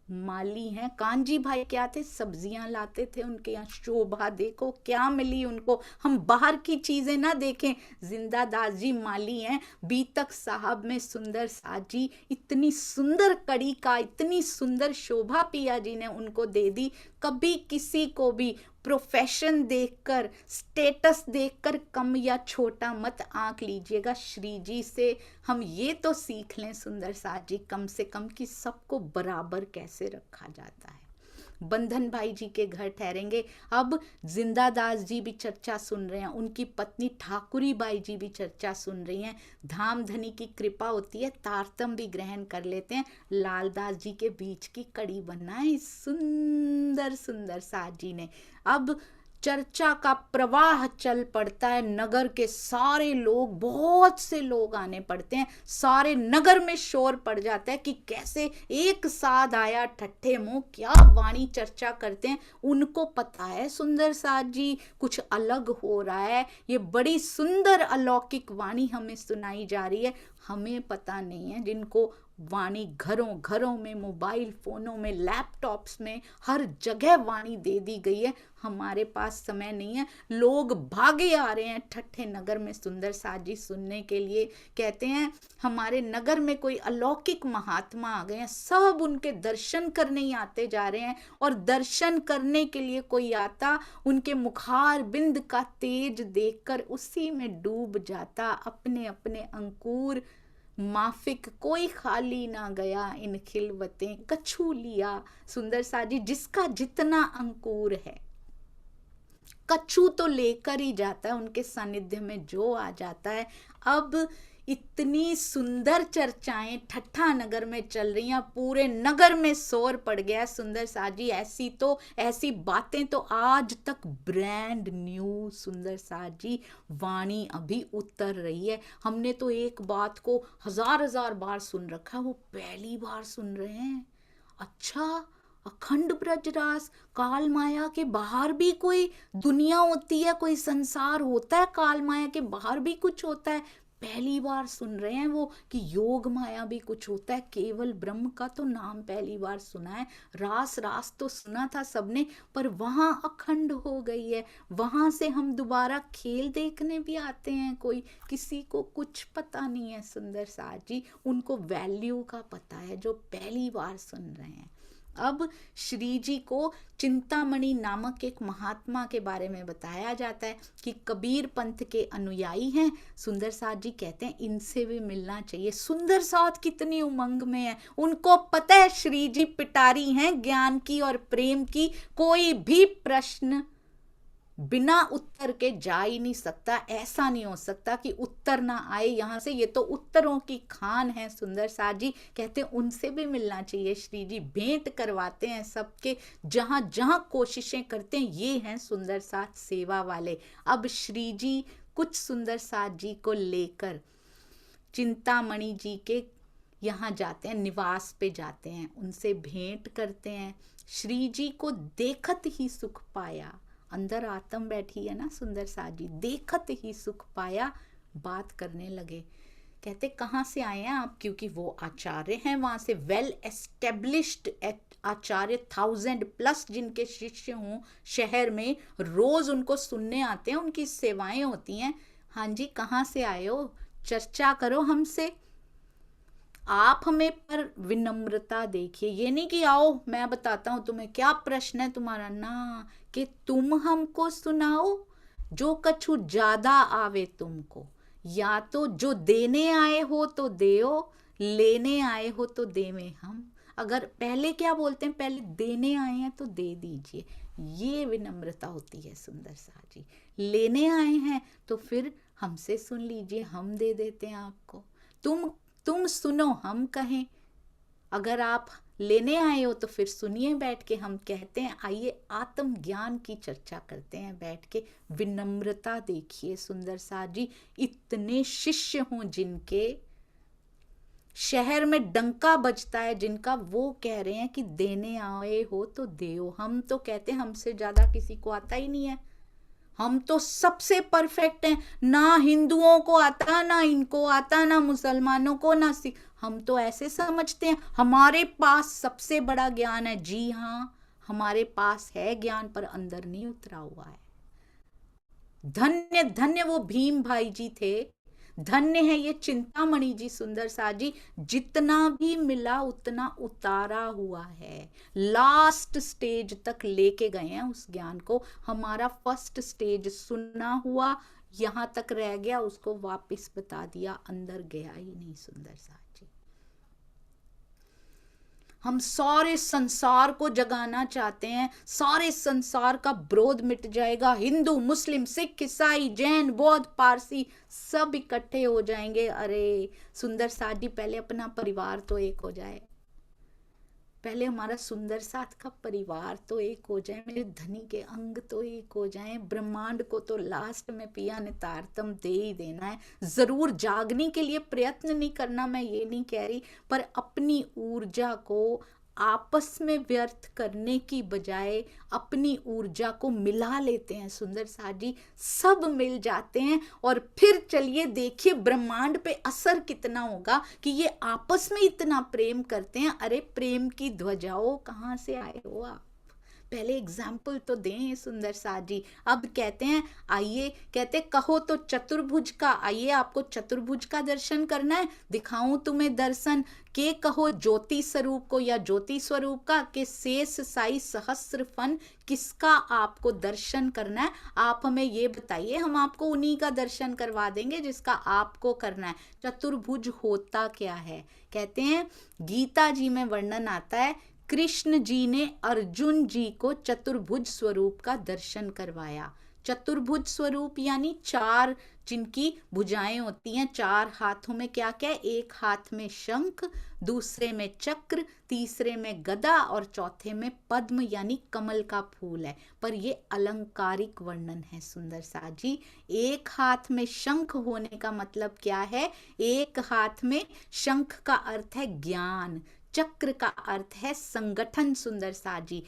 माली हैं। कांजी भाई क्या थे? सब्जियां लाते थे उनके यहाँ। शोभा देखो क्या मिली उनको, हम बाहर की चीजें ना देखें। जिंदादास जी माली हैं। बीतक साहब में सुंदर साथ जी, इतनी सुंदर कड़ी का, इतनी सुंदर शोभा पिया जी ने उनको दे दी। कभी किसी को भी प्रोफेशन देखकर, स्टेटस देखकर कम या छोटा मत आंक लीजिएगा। श्री जी से हम ये तो सीख लें सुंदर साथ जी कम से कम कि सबको बराबर कैसे रखा जाता है। बंधन भाई जी के घर ठहरेंगे। अब जिंदादास जी भी चर्चा सुन रहे हैं, उनकी पत्नी ठाकुरी बाई जी भी चर्चा सुन रही हैं। धाम धनी की कृपा होती है, तारतम भी ग्रहण कर लेते हैं। लालदास जी के बीच की कड़ी बनाई सुंदर सुंदर साथ जी ने। अब चर्चा का प्रवाह चल पड़ता है। नगर के सारे लोग, बहुत से लोग आने पड़ते हैं, सारे नगर में शोर पड़ जाता है कि कैसे एक साथ आया ठट्ठे मुंह, क्या वाणी चर्चा करते हैं। उनको पता है सुंदर साथ जी कुछ अलग हो रहा है, ये बड़ी सुंदर अलौकिक वाणी हमें सुनाई जा रही है। हमें पता नहीं है, जिनको वाणी घरों घरों में, मोबाइल फोनों में, लैपटॉप्स में, हर जगह वाणी दे दी गई है। हमारे पास समय नहीं है, लोग भागे आ रहे हैं ठट्ठे नगर में सुंदर साथ जी सुनने के लिए। कहते हैं हमारे नगर में कोई अलौकिक महात्मा आ गए हैं, सब उनके दर्शन करने ही आते जा रहे हैं। और दर्शन करने के लिए कोई आता, उनके मुखार बिंद का तेज देखकर उसी में डूब जाता। अपने अपने अंकुर माफिक कोई खाली ना गया, इन खिलवतें कछू लिया। सुंदर साथ जी जिसका जितना अंकुर है, कछू तो लेकर ही जाता है, उनके सानिध्य में जो आ जाता है। अब इतनी सुंदर चर्चाएं ठट्ठा नगर में चल रही हैं, पूरे नगर में शोर पड़ गया है सुंदर साथ जी। ऐसी बातें तो आज तक ब्रांड न्यू सुंदर साथ जी वाणी अभी उतर रही है। हमने तो एक बात को हजार हजार बार सुन रखा है, वो पहली बार सुन रहे हैं। अच्छा, अखंड ब्रजरास, काल माया के बाहर भी कोई दुनिया होती है, कोई संसार होता है, काल माया के बाहर भी कुछ होता है। पहली बार सुन रहे हैं वो कि योग माया भी कुछ होता है। केवल ब्रह्म का तो नाम पहली बार सुना है, रास रास तो सुना था सबने, पर वहां अखंड हो गई है। वहां से हम दोबारा खेल देखने भी आते हैं, कोई किसी को कुछ पता नहीं है सुंदर साथ जी, उनको वैल्यू का पता है जो पहली बार सुन रहे हैं। अब श्री जी को चिंतामणि नामक एक महात्मा के बारे में बताया जाता है कि कबीर पंथ के अनुयायी हैं। सुंदर साथ जी कहते हैं इनसे भी मिलना चाहिए। सुंदर साथ कितनी उमंग में है, उनको पता है श्री जी पिटारी हैं ज्ञान की और प्रेम की। कोई भी प्रश्न बिना उत्तर के जा ही नहीं सकता। ऐसा नहीं हो सकता कि उत्तर ना आए यहाँ से, ये तो उत्तरों की खान है। सुंदर साथ जी कहते हैं उनसे भी मिलना चाहिए। श्री जी भेंट करवाते हैं सबके, जहां जहां कोशिशें करते हैं, ये हैं सुंदर साथ सेवा वाले। अब श्री जी कुछ सुंदर साथ जी को लेकर चिंतामणि जी के यहाँ जाते हैं, निवास पे जाते हैं, उनसे भेंट करते हैं। श्री जी को देखत ही सुख पाया, अंदर आत्म बैठी है ना सुंदर साथ जी, देखत ही सुख पाया। बात करने लगे, कहते कहाँ से आए हैं आप? क्योंकि वो आचार्य हैं वहां से, वेल एस्टेब्लिश्ड आचार्य, 1000+ जिनके शिष्य हों शहर में, रोज उनको सुनने आते हैं, उनकी सेवाएं होती हैं। हाँ जी, कहाँ से आए हो? चर्चा करो हमसे। आप हमें पर विनम्रता देखिए, ये नहीं कि आओ मैं बताता हूं तुम्हें क्या प्रश्न है तुम्हारा, ना, कि तुम हमको सुनाओ जो कछु ज्यादा आवे तुमको। या तो जो देने आए हो तो देओ, लेने आए हो तो देवे हम। अगर पहले क्या बोलते हैं, पहले देने आए हैं तो दे दीजिए, ये विनम्रता होती है सुंदर साथ जी। लेने आए हैं तो फिर हमसे सुन लीजिए, हम दे देते हैं आपको। तुम सुनो हम कहें। अगर आप लेने आए हो तो फिर सुनिए बैठ के। हम कहते हैं आइए आत्मज्ञान की चर्चा करते हैं बैठ के। विनम्रता देखिए सुंदर साथ जी, इतने शिष्य हों जिनके शहर में डंका बजता है, जिनका वो कह रहे हैं कि देने आए हो तो देओ। हम तो कहते हैं हमसे ज्यादा किसी को आता ही नहीं है, हम तो सबसे परफेक्ट हैं, ना हिंदुओं को आता, ना इनको आता, ना मुसलमानों को, ना सिख। हम तो ऐसे समझते हैं हमारे पास सबसे बड़ा ज्ञान है। जी हाँ, हमारे पास है ज्ञान, पर अंदर नहीं उतरा हुआ है। धन्य धन्य वो भीम भाई जी थे, धन्य है ये चिंतामणि जी, सुंदर सा जी, जितना भी मिला उतना उतारा हुआ है, लास्ट स्टेज तक लेके गए हैं उस ज्ञान को। हमारा फर्स्ट स्टेज सुनना हुआ, यहां तक रह गया, उसको वापस बता दिया, अंदर गया ही नहीं। सुंदर सा जी, हम सारे संसार को जगाना चाहते हैं, सारे संसार का विरोध मिट जाएगा, हिंदू मुस्लिम सिख ईसाई जैन बौद्ध पारसी सब इकट्ठे हो जाएंगे। अरे सुंदर साथ जी, पहले अपना परिवार तो एक हो जाए, पहले हमारा सुंदर साथ का परिवार तो एक हो जाए, मेरे धनी के अंग तो एक हो जाए, ब्रह्मांड को तो लास्ट में पिया ने तारतम दे ही देना है। जरूर जागने के लिए प्रयत्न नहीं करना, मैं ये नहीं कह रही, पर अपनी ऊर्जा को आपस में व्यर्थ करने की बजाय अपनी ऊर्जा को मिला लेते हैं। सुंदर साथ जी, सब मिल जाते हैं और फिर चलिए देखिए ब्रह्मांड पे असर कितना होगा कि ये आपस में इतना प्रेम करते हैं। अरे प्रेम की ध्वजाओं, कहाँ से आए हो आप? पहले एग्जाम्पल तो दें सुंदर साथ जी। अब कहते हैं आइए, कहते कहो तो चतुर्भुज का, आइए आपको चतुर्भुज का दर्शन करना है, दिखाऊं तुम्हें दर्शन के। कहो ज्योति स्वरूप को या ज्योति स्वरूप का, के शेष साई सहस्त्र फन, किसका आपको दर्शन करना है? आप हमें ये बताइए, हम आपको उन्हीं का दर्शन करवा देंगे जिसका आपको करना है। चतुर्भुज होता क्या है? कहते हैं गीता जी में वर्णन आता है, कृष्ण जी ने अर्जुन जी को चतुर्भुज स्वरूप का दर्शन करवाया। चतुर्भुज स्वरूप यानी चार जिनकी भुजाएं होती हैं, चार हाथों में क्या क्या है? एक हाथ में शंख, दूसरे में चक्र, तीसरे में गदा और चौथे में पद्म यानी कमल का फूल है। पर ये अलंकारिक वर्णन है सुंदर सा जी। एक हाथ में शंख होने का मतलब क्या है? एक हाथ में शंख का अर्थ है ज्ञान, चक्र का अर्थ है संगठन, सुंदर सा जी,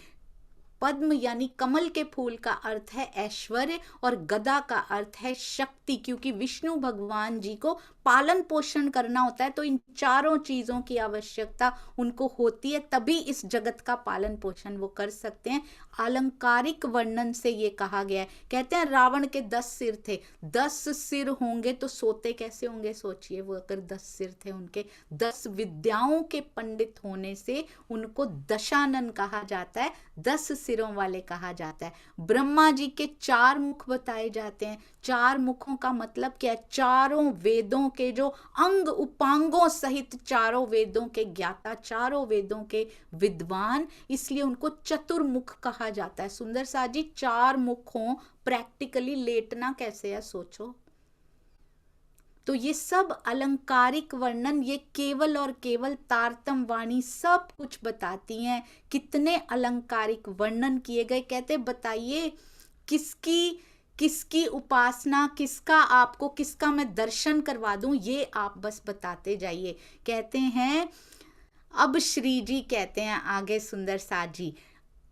पद्म यानी कमल के फूल का अर्थ है ऐश्वर्य, और गदा का अर्थ है शक्ति, क्योंकि विष्णु भगवान जी को पालन पोषण करना होता है, तो इन चारों चीजों की आवश्यकता उनको होती है, तभी इस जगत का पालन पोषण वो कर सकते हैं। अलंकारिक वर्णन से ये कहा गया है। कहते हैं रावण के 10 सिर थे, 10 सिर होंगे तो सोते कैसे होंगे? सोचिए, वो अगर 10 सिर थे उनके, 10 विद्याओं के पंडित होने से उनको दशानन कहा जाता है, 10 सिरों वाले कहा जाता है। ब्रह्मा जी के 4 मुख बताए जाते हैं। 4 मुखों का मतलब क्या है? चारों वेदों के जो अंग उपांगों सहित चारों वेदों के ज्ञाता, चारों वेदों के विद्वान, इसलिए उनको चतुर्मुख कहा जाता है। सुंदर सा जी, 4 मुख हों, प्रैक्टिकली लेटना कैसे है सोचो। तो ये सब अलंकारिक वर्णन, ये केवल और केवल तारतम वाणी सब कुछ बताती हैं। कितने अलंकारिक वर्णन किए गए। कहते बताइए किसकी उपासना, किसका आपको, किसका मैं दर्शन करवा दूं, ये आप बस बताते जाइए। कहते हैं अब श्री जी कहते हैं आगे सुंदर साथ जी,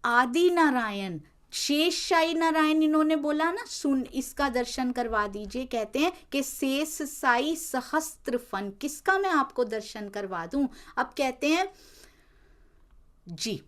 आदि नारायण शेषशाही नारायण इन्होंने बोला ना, सुन इसका दर्शन करवा दीजिए। कहते हैं कि शेष साई सहस्त्र फन, किसका मैं आपको दर्शन करवा दूं? अब कहते हैं जी,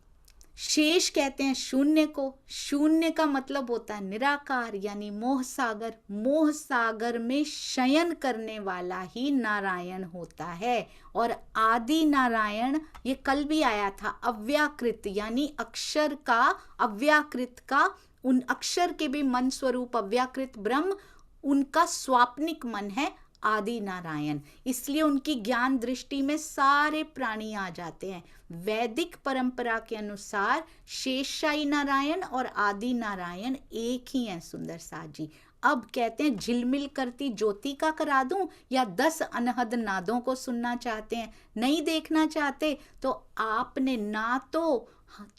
शेष कहते हैं शून्य को, शून्य का मतलब होता है निराकार यानी मोह सागर, मोह सागर में शयन करने वाला ही नारायण होता है। और आदि नारायण ये कल भी आया था, अव्याकृत यानी अक्षर का, अव्याकृत का, उन अक्षर के भी मन स्वरूप अव्याकृत ब्रह्म, उनका स्वाप्निक मन है आदि नारायण, इसलिए उनकी ज्ञान दृष्टि में सारे प्राणी आ जाते हैं। वैदिक परंपरा के अनुसार शेषशाही नारायण और आदि नारायण एक ही हैं सुंदर साथ जी। अब कहते हैं झिलमिल करती ज्योति का करा दूं या 10 अनहद नादों को सुनना चाहते हैं, नहीं देखना चाहते तो आपने ना तो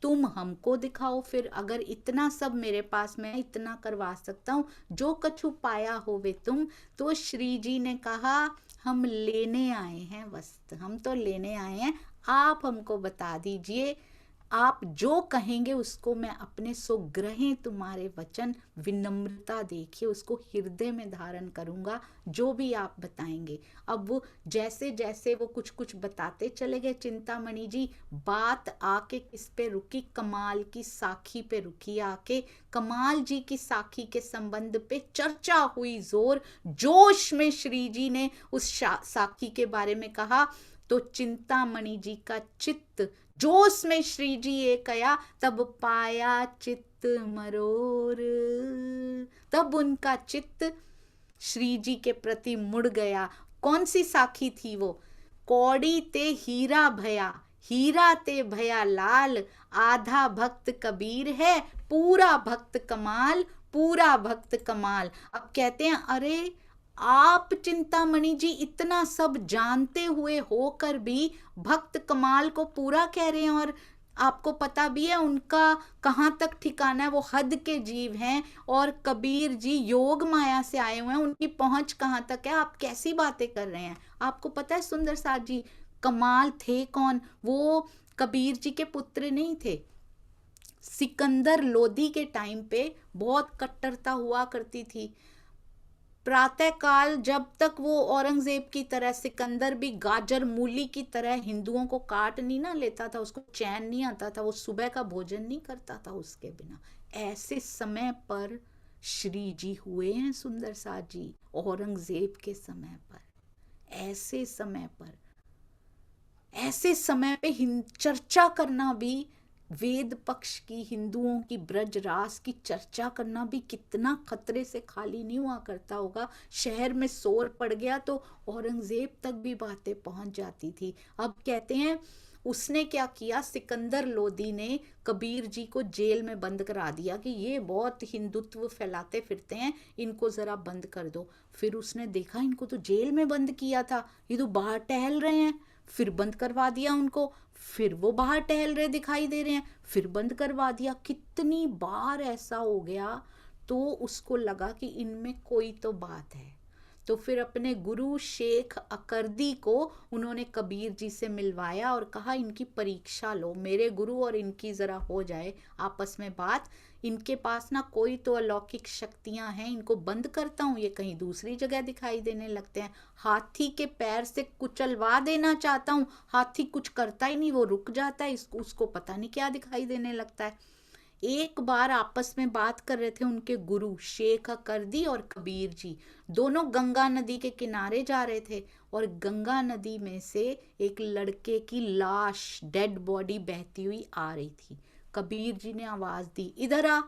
तुम हमको दिखाओ। फिर अगर इतना सब मेरे पास मैं इतना करवा सकता हूँ, जो कछु पाया होवे तुम। तो श्री जी ने कहा हम लेने आए हैं वस्त्र, हम तो लेने आए हैं, आप हमको बता दीजिए, आप जो कहेंगे उसको मैं अपने सुग्रहें तुम्हारे वचन विनम्रता देखिए उसको हृदय में धारण करूंगा, जो भी आप बताएंगे। अब वो जैसे जैसे वो कुछ कुछ बताते चले गए चिंतामणि जी, बात आके किस पे रुकी, कमाल की साखी पे रुकी। आके कमाल जी की साखी के संबंध पे चर्चा हुई जोर, जोश में श्री जी ने उस साखी के बारे में कहा। तो चिंतामणि जी का चित्त जोश में श्री जी ये कया, तब पाया चित्त मरोर, तब उनका चित्त श्री जी के प्रति मुड़ गया। कौन सी साखी थी वो? कौड़ी ते हीरा भया, हीरा ते भया लाल, आधा भक्त कबीर है, पूरा भक्त कमाल, पूरा भक्त कमाल। अब कहते हैं अरे आप चिंतामणि जी इतना सब जानते हुए होकर भी भक्त कमाल को पूरा कह रहे हैं, और आपको पता भी है उनका कहाँ तक ठिकाना है, वो हद के जीव हैं, और कबीर जी योग माया से आए हुए हैं, उनकी पहुंच कहाँ तक है, आप कैसी बातें कर रहे हैं। आपको पता है सुंदर साथ जी कमाल थे कौन? वो कबीर जी के पुत्र नहीं थे। सिकंदर लोधी के टाइम पे बहुत कट्टरता हुआ करती थी। प्रातः काल जब तक वो औरंगजेब की तरह सिकंदर भी गाजर मूली की तरह हिंदुओं को काट नहीं ना लेता था, उसको चैन नहीं आता था, वो सुबह का भोजन नहीं करता था उसके बिना। ऐसे समय पर श्री जी हुए हैं सुंदर साथ जी, औरंगजेब के समय पर, ऐसे समय पे चर्चा करना भी, वेद पक्ष की हिंदुओं की ब्रज रास की चर्चा करना भी कितना खतरे से खाली नहीं हुआ करता होगा। शहर में शोर पड़ गया तो औरंगजेब तक भी बातें पहुंच जाती थी। अब कहते हैं उसने क्या किया, सिकंदर लोधी ने कबीर जी को जेल में बंद करा दिया कि ये बहुत हिंदुत्व फैलाते फिरते हैं, इनको जरा बंद कर दो। फिर उसने देखा इनको तो जेल में बंद किया था, ये तो बाहर टहल रहे हैं, फिर बंद करवा दिया उनको। फिर वो बाहर टहल रहे दिखाई दे रहे हैं, फिर बंद करवा दिया। कितनी बार ऐसा हो गया, तो उसको लगा कि इनमें कोई तो बात है। तो फिर अपने गुरु शेख अकरदी को उन्होंने कबीर जी से मिलवाया और कहा इनकी परीक्षा लो, मेरे गुरु और इनकी जरा हो जाए आपस में बात, इनके पास ना कोई तो अलौकिक शक्तियां हैं, इनको बंद करता हूँ, ये कहीं दूसरी जगह दिखाई देने लगते हैं। हाथी के पैर से कुचलवा देना चाहता हूँ, हाथी कुछ करता ही नहीं, वो रुक जाता है, उसको पता नहीं क्या दिखाई देने लगता है। एक बार आपस में बात कर रहे थे उनके गुरु शेख अकरदी और कबीर जी, दोनों गंगा नदी के किनारे जा रहे थे, और गंगा नदी में से एक लड़के की लाश, डेड बॉडी बहती हुई आ रही थी। कबीर जी ने आवाज दी, इधर आ।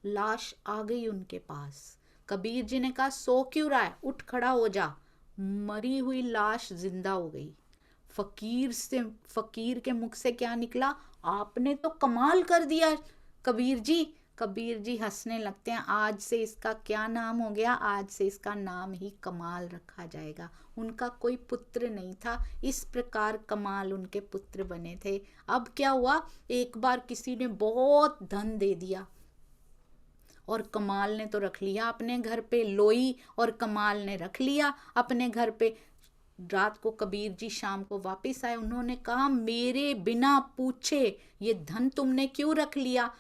लाश आ गई उनके पास। कबीर जी ने कहा सो क्यों रहा है, उठ खड़ा हो जा। मरी हुई लाश जिंदा हो गई। फकीर के मुख से क्या निकला, आपने तो कमाल कर दिया कबीर जी। कबीर जी हंसने लगते हैं, आज से इसका क्या नाम हो गया, आज से इसका नाम ही कमाल रखा जाएगा। उनका कोई पुत्र नहीं था, इस प्रकार कमाल उनके पुत्र बने थे। अब क्या हुआ, एक बार किसी ने बहुत धन दे दिया और कमाल ने तो रख लिया अपने घर पे, लोई और कमाल ने रख लिया अपने घर पे। रात को कबीर जी शाम को वापस आए, उन्होंने कहा मेरे बिना पूछे ये धन तुमने क्यों रख लिया,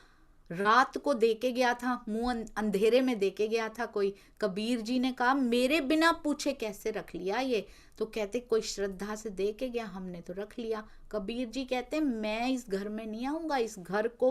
रात को देके गया था, मुंह अंधेरे में देके गया था कोई। कबीर जी ने कहा मेरे बिना पूछे कैसे रख लिया ये, तो कहते कोई श्रद्धा से दे के गया, हमने तो रख लिया। कबीर जी कहते मैं इस घर में नहीं आऊंगा, इस घर को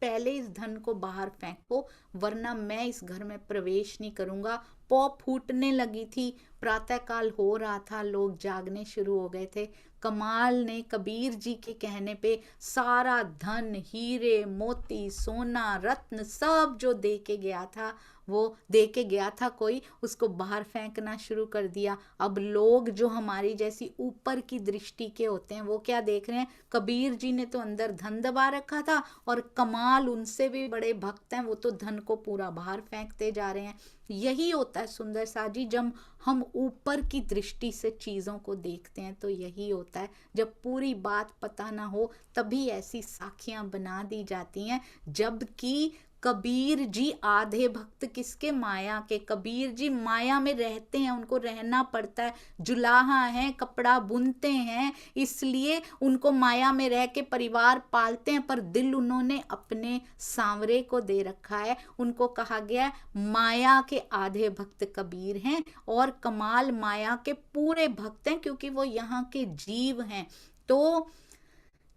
पहले इस धन को बाहर फेंको, वरना मैं इस घर में प्रवेश नहीं करूंगा। पौ फूटने लगी थी, प्रातःकाल हो रहा था, लोग जागने शुरू हो गए थे। कमाल ने कबीर जी के कहने पे सारा धन, हीरे मोती, सोना, रत्न सब जो दे के गया था, वो दे के गया था कोई, उसको बाहर फेंकना शुरू कर दिया। अब लोग जो हमारी जैसी ऊपर की दृष्टि के होते हैं वो क्या देख रहे हैं, कबीर जी ने तो अंदर धन दबा रखा था और कमाल उनसे भी बड़े भक्त हैं, वो तो धन को पूरा बाहर फेंकते जा रहे हैं। यही होता है सुंदर सा जी, जब हम ऊपर की दृष्टि से चीज़ों को देखते हैं तो यही होता है। जब पूरी बात पता ना हो तभी ऐसी साखियां बना दी जाती हैं। जबकि कबीर जी आधे भक्त किसके, माया के। कबीर जी माया में रहते हैं, उनको रहना पड़ता है, जुलाहा हैं, कपड़ा बुनते हैं, इसलिए उनको माया में रह के परिवार पालते हैं, पर दिल उन्होंने अपने सांवरे को दे रखा है। उनको कहा गया है माया के आधे भक्त कबीर हैं, और कमाल माया के पूरे भक्त हैं, क्योंकि वो यहाँ के जीव हैं। तो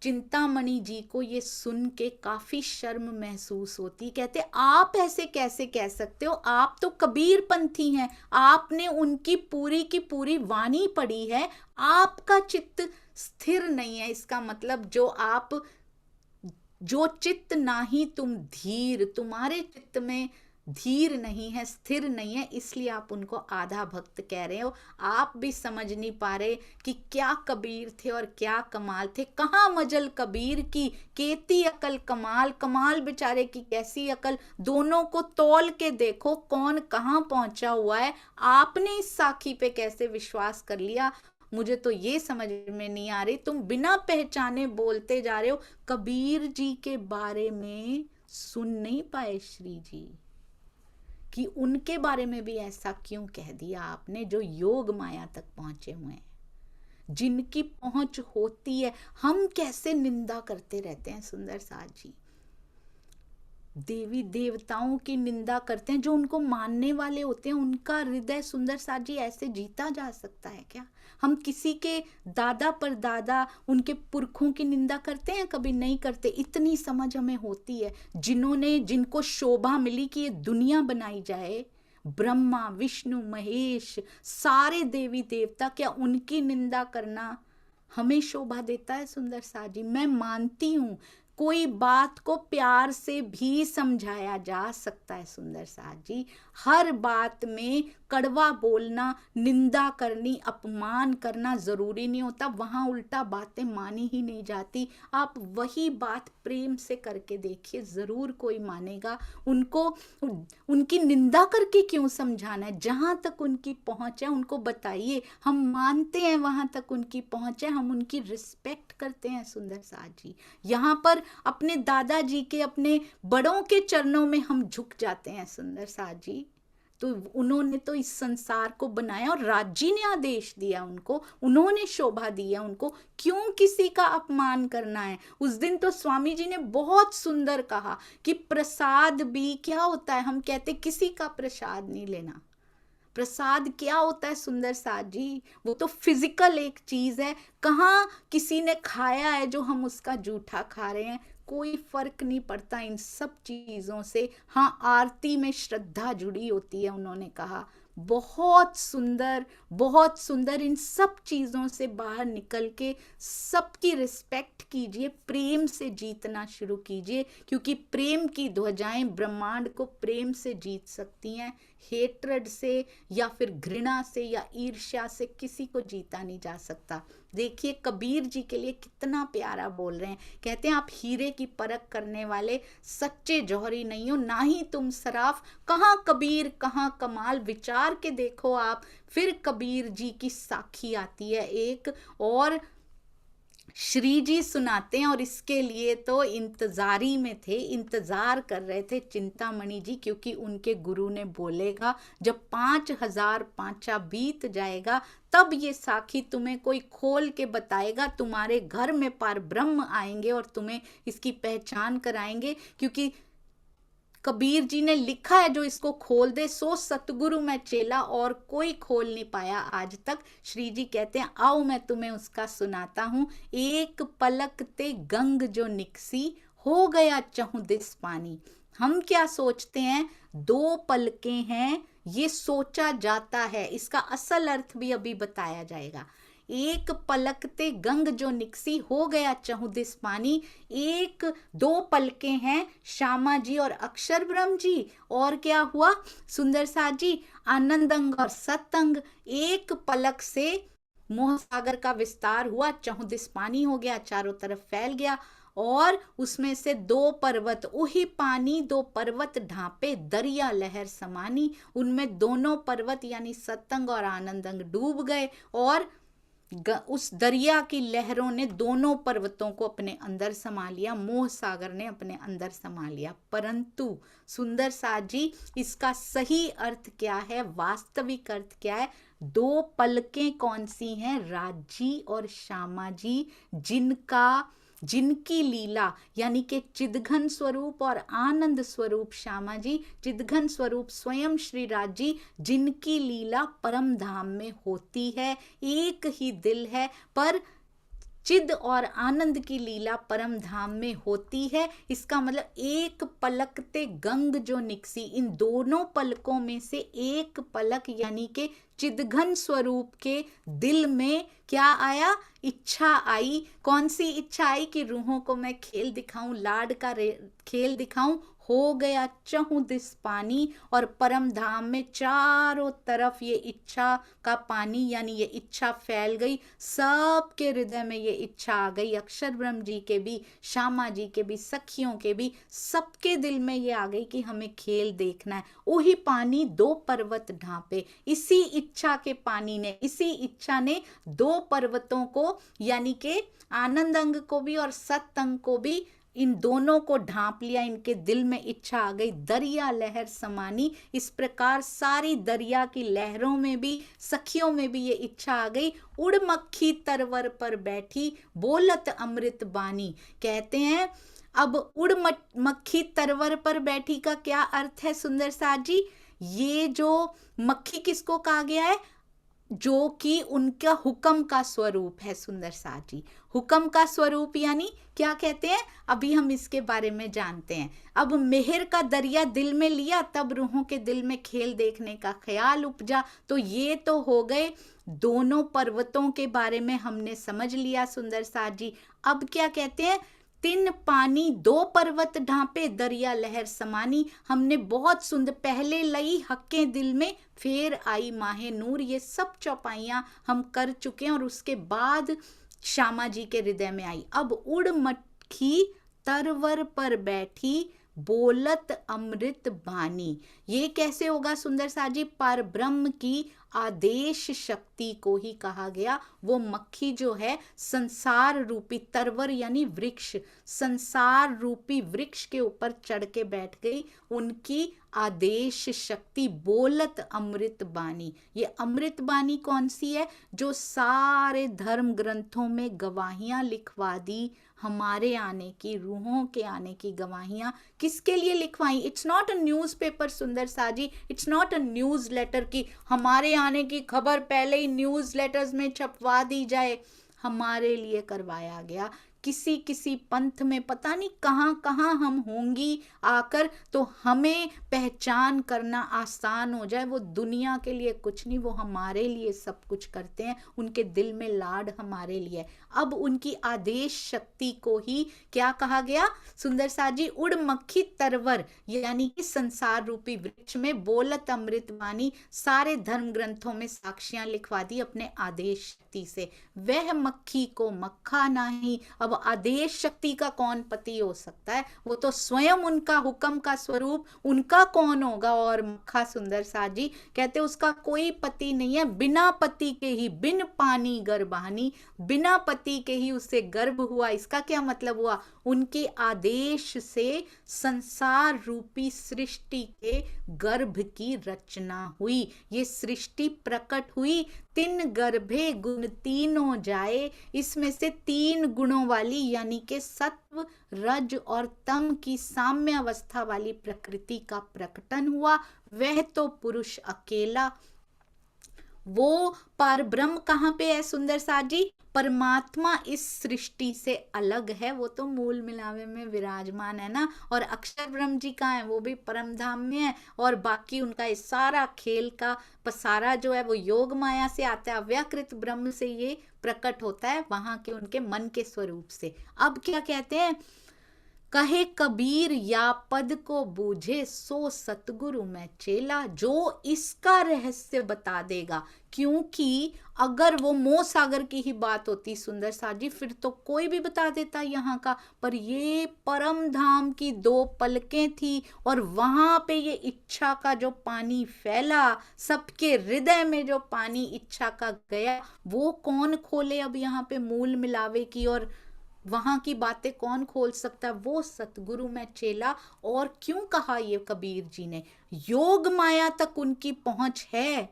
चिंतामणि जी को ये सुन के काफी शर्म महसूस होती। कहते आप ऐसे कैसे कह सकते हो, आप तो कबीर पंथी हैं, आपने उनकी पूरी की पूरी वाणी पढ़ी है, आपका चित्त स्थिर नहीं है। इसका मतलब जो चित्त नाही तुम धीर, तुम्हारे चित्त में धीर नहीं है, स्थिर नहीं है, इसलिए आप उनको आधा भक्त कह रहे हो। आप भी समझ नहीं पा रहे कि क्या कबीर थे और क्या कमाल थे। कहाँ मजल कबीर की, केती अकल कमाल, कमाल बेचारे की कैसी अकल। दोनों को तौल के देखो कौन कहाँ पहुंचा हुआ है। आपने इस साखी पे कैसे विश्वास कर लिया, मुझे तो ये समझ में नहीं आ रही। तुम बिना पहचाने बोलते जा रहे हो। कबीर जी के बारे में सुन नहीं पाए श्री जी कि उनके बारे में भी ऐसा क्यों कह दिया आपने, जो योग माया तक पहुंचे हुए हैं, जिनकी पहुंच होती है। हम कैसे निंदा करते रहते हैं सुंदर साथ जी, देवी देवताओं की निंदा करते हैं, जो उनको मानने वाले होते हैं। उनका हृदय सुंदर साथ जी ऐसे जीता जा सकता है क्या? हम किसी के दादा पर दादा, उनके पुरखों की निंदा करते हैं? कभी नहीं करते। इतनी समझ हमें होती है, जिनको शोभा मिली कि ये दुनिया बनाई जाए, ब्रह्मा विष्णु महेश सारे देवी देवता, क्या उनकी निंदा करना हमें शोभा देता है सुंदर साथ जी? मैं मानती हूँ कोई बात को प्यार से भी समझाया जा सकता है सुंदर साथ जी। हर बात में कड़वा बोलना, निंदा करनी, अपमान करना जरूरी नहीं होता। वहां उल्टा बातें मानी ही नहीं जाती। आप वही बात प्रेम से करके देखिए, जरूर कोई मानेगा। उनको उनकी निंदा करके क्यों समझाना है? जहां तक उनकी पहुंच है उनको बताइए। हम मानते हैं वहां तक उनकी पहुंच है, हम उनकी रिस्पेक्ट करते हैं सुंदर साथ जी। यहाँ पर अपने दादाजी के, अपने बड़ों के चरणों में हम झुक जाते हैं सुंदर साथ जी। तो उन्होंने तो इस संसार को बनाया और राज्य ने आदेश दिया उनको, उन्होंने शोभा दिया उनको, क्यों किसी का अपमान करना है? उस दिन तो स्वामी जी ने बहुत सुंदर कहा कि प्रसाद भी क्या होता है। हम कहते किसी का प्रसाद नहीं लेना। प्रसाद क्या होता है सुंदर साथ जी? वो तो फिजिकल एक चीज है। कहाँ किसी ने खाया है जो हम उसका जूठा खा रहे हैं? कोई फर्क नहीं पड़ता इन सब चीजों से। हाँ, आरती में श्रद्धा जुड़ी होती है, उन्होंने कहा। बहुत सुंदर, बहुत सुंदर। इन सब चीजों से बाहर निकल के सबकी रिस्पेक्ट कीजिए, प्रेम से जीतना शुरू कीजिए, क्योंकि प्रेम की ध्वजाएं ब्रह्मांड को प्रेम से जीत सकती हैं। हेट्रेड से या फिर घृणा से या ईर्ष्या से किसी को जीता नहीं जा सकता। देखिए कबीर जी के लिए कितना प्यारा बोल रहे हैं। कहते हैं आप हीरे की परख करने वाले सच्चे जौहरी नहीं हो, ना ही तुम सराफ। कहाँ कबीर कहाँ कमाल, विचार के देखो आप। फिर कबीर जी की साखी आती है एक, और श्री जी सुनाते हैं। और इसके लिए तो इंतजारी में थे, इंतजार कर रहे थे चिंतामणि जी, क्योंकि उनके गुरु ने बोलेगा जब 5000 पांचा बीत जाएगा तब ये साखी तुम्हें कोई खोल के बताएगा। तुम्हारे घर में पार ब्रह्म आएंगे और तुम्हें इसकी पहचान कराएंगे। क्योंकि कबीर जी ने लिखा है, जो इसको खोल दे सो सतगुरु मैं चेला, और कोई खोल नहीं पाया आज तक। श्री जी कहते हैं आओ मैं तुम्हें उसका सुनाता हूं। एक पलक ते गंग जो निकसी, हो गया चहुं दिस पानी। हम क्या सोचते हैं, 2 पलकें हैं ये सोचा जाता है। इसका असल अर्थ भी अभी बताया जाएगा। एक पलकते गंग जो निकसी, हो गया चहुदिस पानी। एक दो पलके हैं श्यामा जी और अक्षर ब्रह्म जी, और क्या हुआ सुंदर साथ जी, आनंदंग और सतंग। एक पलक से मोह सागर का विस्तार हुआ, चहुदिस पानी हो गया, चारों तरफ फैल गया, और उसमें से दो पर्वत, उही पानी दो पर्वत ढांपे, दरिया लहर समानी। उनमें दोनों पर्वत यानी सतंग और आनंदंग डूब गए, और उस दरिया की लहरों ने दोनों पर्वतों को अपने अंदर समा लिया, मोह सागर ने अपने अंदर समा लिया। परंतु सुंदर साथ जी, इसका सही अर्थ क्या है, वास्तविक अर्थ क्या है? दो पलकें कौन सी हैं? राजी और श्यामा जी, जिनकी लीला यानी कि चिदघन स्वरूप और आनंद स्वरूप श्यामा जी, चिदघन स्वरूप स्वयं श्री राज जी, जिनकी लीला परम धाम में होती है। एक ही दिल है, पर चिद और आनंद की लीला परम धाम में होती है। इसका मतलब एक पलकते गंग जो निकसी, इन दोनों पलकों में से एक पलक यानी कि चिदघन स्वरूप के दिल में क्या आया? इच्छा आई। कौन सी इच्छा आई? कि रूहों को मैं खेल दिखाऊं, लाड का खेल दिखाऊं। हो गया चहुदिस पानी, और परम धाम में चारों तरफ ये इच्छा का पानी यानी ये इच्छा फैल गई। सबके हृदय में ये इच्छा आ गई, अक्षर ब्रह्म जी के भी, श्यामा जी के भी, सखियों के भी, सबके दिल में ये आ गई कि हमें खेल देखना है। वही पानी दो पर्वत ढांपे, इसी इच्छा के पानी ने, इसी इच्छा ने दो पर्वतों को यानी कि आनंद अंग को भी और सत अंग को भी, इन दोनों को ढांप लिया। इनके दिल में इच्छा आ गई, दरिया लहर समानी। इस प्रकार सारी दरिया की लहरों में भी, सखियों में भी ये इच्छा आ गई। उड़ मक्खी तरवर पर बैठी, बोलत अमृत बानी। कहते हैं अब उड़ मक्खी तरवर पर बैठी का क्या अर्थ है सुंदर साथ जी? ये जो मक्खी किसको कहा गया है? जो कि उनका हुक्म का स्वरूप है सुंदर साथ जी। हुक्म का स्वरूप यानी क्या कहते हैं? अभी हम इसके बारे में जानते हैं। अब मेहर का दरिया दिल में लिया, तब रूहों के दिल में खेल देखने का ख्याल उपजा। तो ये तो हो गए दोनों पर्वतों के बारे में हमने समझ लिया सुंदर साथ जी। अब क्या कहते हैं? तिन पानी दो पर्वत ढांपे, दरिया लहर समानी। हमने बहुत सुंदर, पहले लई हक्के दिल में, फिर आई माहे नूर। ये सब चौपाइयां हम कर चुके हैं, और उसके बाद श्यामा जी के हृदय में आई। अब उड़ मक्खी तरवर पर बैठी, बोलत अमृत बानी। ये कैसे होगा सुंदर साथ जी? पर ब्रह्म की आदेश शक्ति को ही कहा गया। वो मक्खी जो है संसार रूपी, तरवर यानी वृक्ष, संसार रूपी वृक्ष के ऊपर चढ़ के बैठ गई। उनकी आदेश शक्ति, बोलत अमृत बानी। ये अमृत बानी कौन सी है? जो सारे धर्म ग्रंथों में गवाहियां लिखवा दी, हमारे आने की, रूहों के आने की गवाहियां किसके लिए लिखवाई? It's not a newspaper सुंदर साजी, it's not a newsletter की हमारे आने की खबर पहले ही न्यूज लेटर्स में छपवा दी जाए। हमारे लिए करवाया गया। किसी किसी पंथ में पता नहीं कहाँ कहाँ हम होंगी आकर, तो हमें पहचान करना आसान हो जाए। वो दुनिया के लिए कुछ नहीं, वो हमारे लिए सब कुछ करते हैं। उनके दिल में लाड हमारे लिए। अब उनकी आदेश शक्ति को ही क्या कहा गया सुंदर साजी? उड़ मक्खी तरवर यानी कि संसार रूपी वृक्ष में बोलत अमृत वाणी। सारे धर्म ग्रंथों में साक्ष्यां लिखवा दी अपने आदेश शक्ति से। वह मक्खी को मक्खा नहीं। अब आदेश शक्ति का कौन पति हो सकता है? वो तो स्वयं उनका हुक्म का स्वरूप, उनका कौन होगा? और मक्खा सुंदर साजी कहते उसका कोई पति नहीं है। बिना पति के ही, बिन पानी गर्भानी, बिना पति के ही उससे गर्भ हुआ। इसका क्या मतलब हुआ? उनके आदेश से संसार रूपी सृष्टि के गर्भ की रचना हुई। ये सृष्टि प्रकट हुई। तीन गर्भे गुण तीनों जाए, इसमें से तीन गुणों वाली यानी कि सत्व, रज और तम की साम्य अवस्था वाली प्रकृति का प्रकटन हुआ। वह तो पुरुष अकेला, वो पार ब्रह्म कहाँ पे है सुंदर साथ जी? परमात्मा इस सृष्टि से अलग है, वो तो मूल मिलावे में विराजमान है ना। और अक्षर ब्रह्म जी कहाँ है? वो भी परम धाम में है। और बाकी उनका ये सारा खेल का पसारा जो है वो योग माया से आता है, अव्याकृत ब्रह्म से ये प्रकट होता है, वहां के उनके मन के स्वरूप से। अब क्या कहते हैं? कहे कबीर या पद को बूझे सो सतगुरु में चेला, जो इसका रहस्य बता देगा। क्योंकि अगर वो मोह सागर की ही बात होती सुंदर सा जी, फिर तो कोई भी बता देता यहाँ का। पर ये परम धाम की दो पलकें थी, और वहां पे ये इच्छा का जो पानी फैला, सबके हृदय में जो पानी इच्छा का गया, वो कौन खोले अब यहाँ पे मूल मिलावे की, और वहां की बातें कौन खोल सकता है? वो सतगुरु में चेला। और क्यों कहा ये कबीर जी ने? योग माया तक उनकी पहुंच है,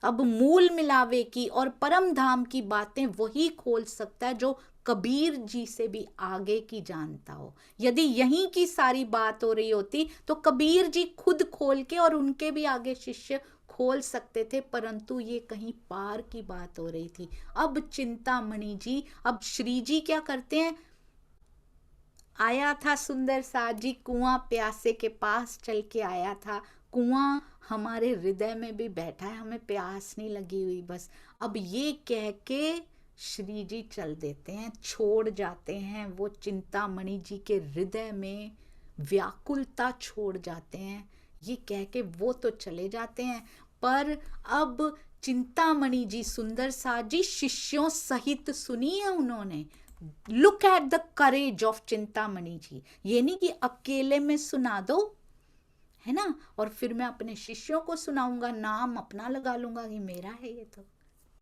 अब मूल मिलावे की और परम धाम की बातें वही खोल सकता है जो कबीर जी से भी आगे की जानता हो। यदि यहीं की सारी बात हो रही होती तो कबीर जी खुद खोल के और उनके भी आगे शिष्य खोल सकते थे, परंतु ये कहीं पार की बात हो रही थी। अब चिंतामणि जी, अब श्री जी क्या करते हैं? आया था सुंदर साथ जी, कुआं प्यासे के पास चल के आया था। कुआं हमारे हृदय में भी बैठा है, हमें प्यास नहीं लगी हुई बस। अब ये कह के श्री जी चल देते हैं, छोड़ जाते हैं वो चिंतामणि जी के हृदय में व्याकुलता छोड़ जाते हैं। ये कह के वो तो चले जाते हैं, पर अब चिंतामणि जी सुंदर साथ जी शिष्यों सहित सुनी है उन्होंने। Look at the courage of Chintamani ji. ये नहीं कि अकेले में सुना दो, है ना, और फिर मैं अपने शिष्यों को सुनाऊंगा, नाम अपना लगा लूंगा कि मेरा है ये। तो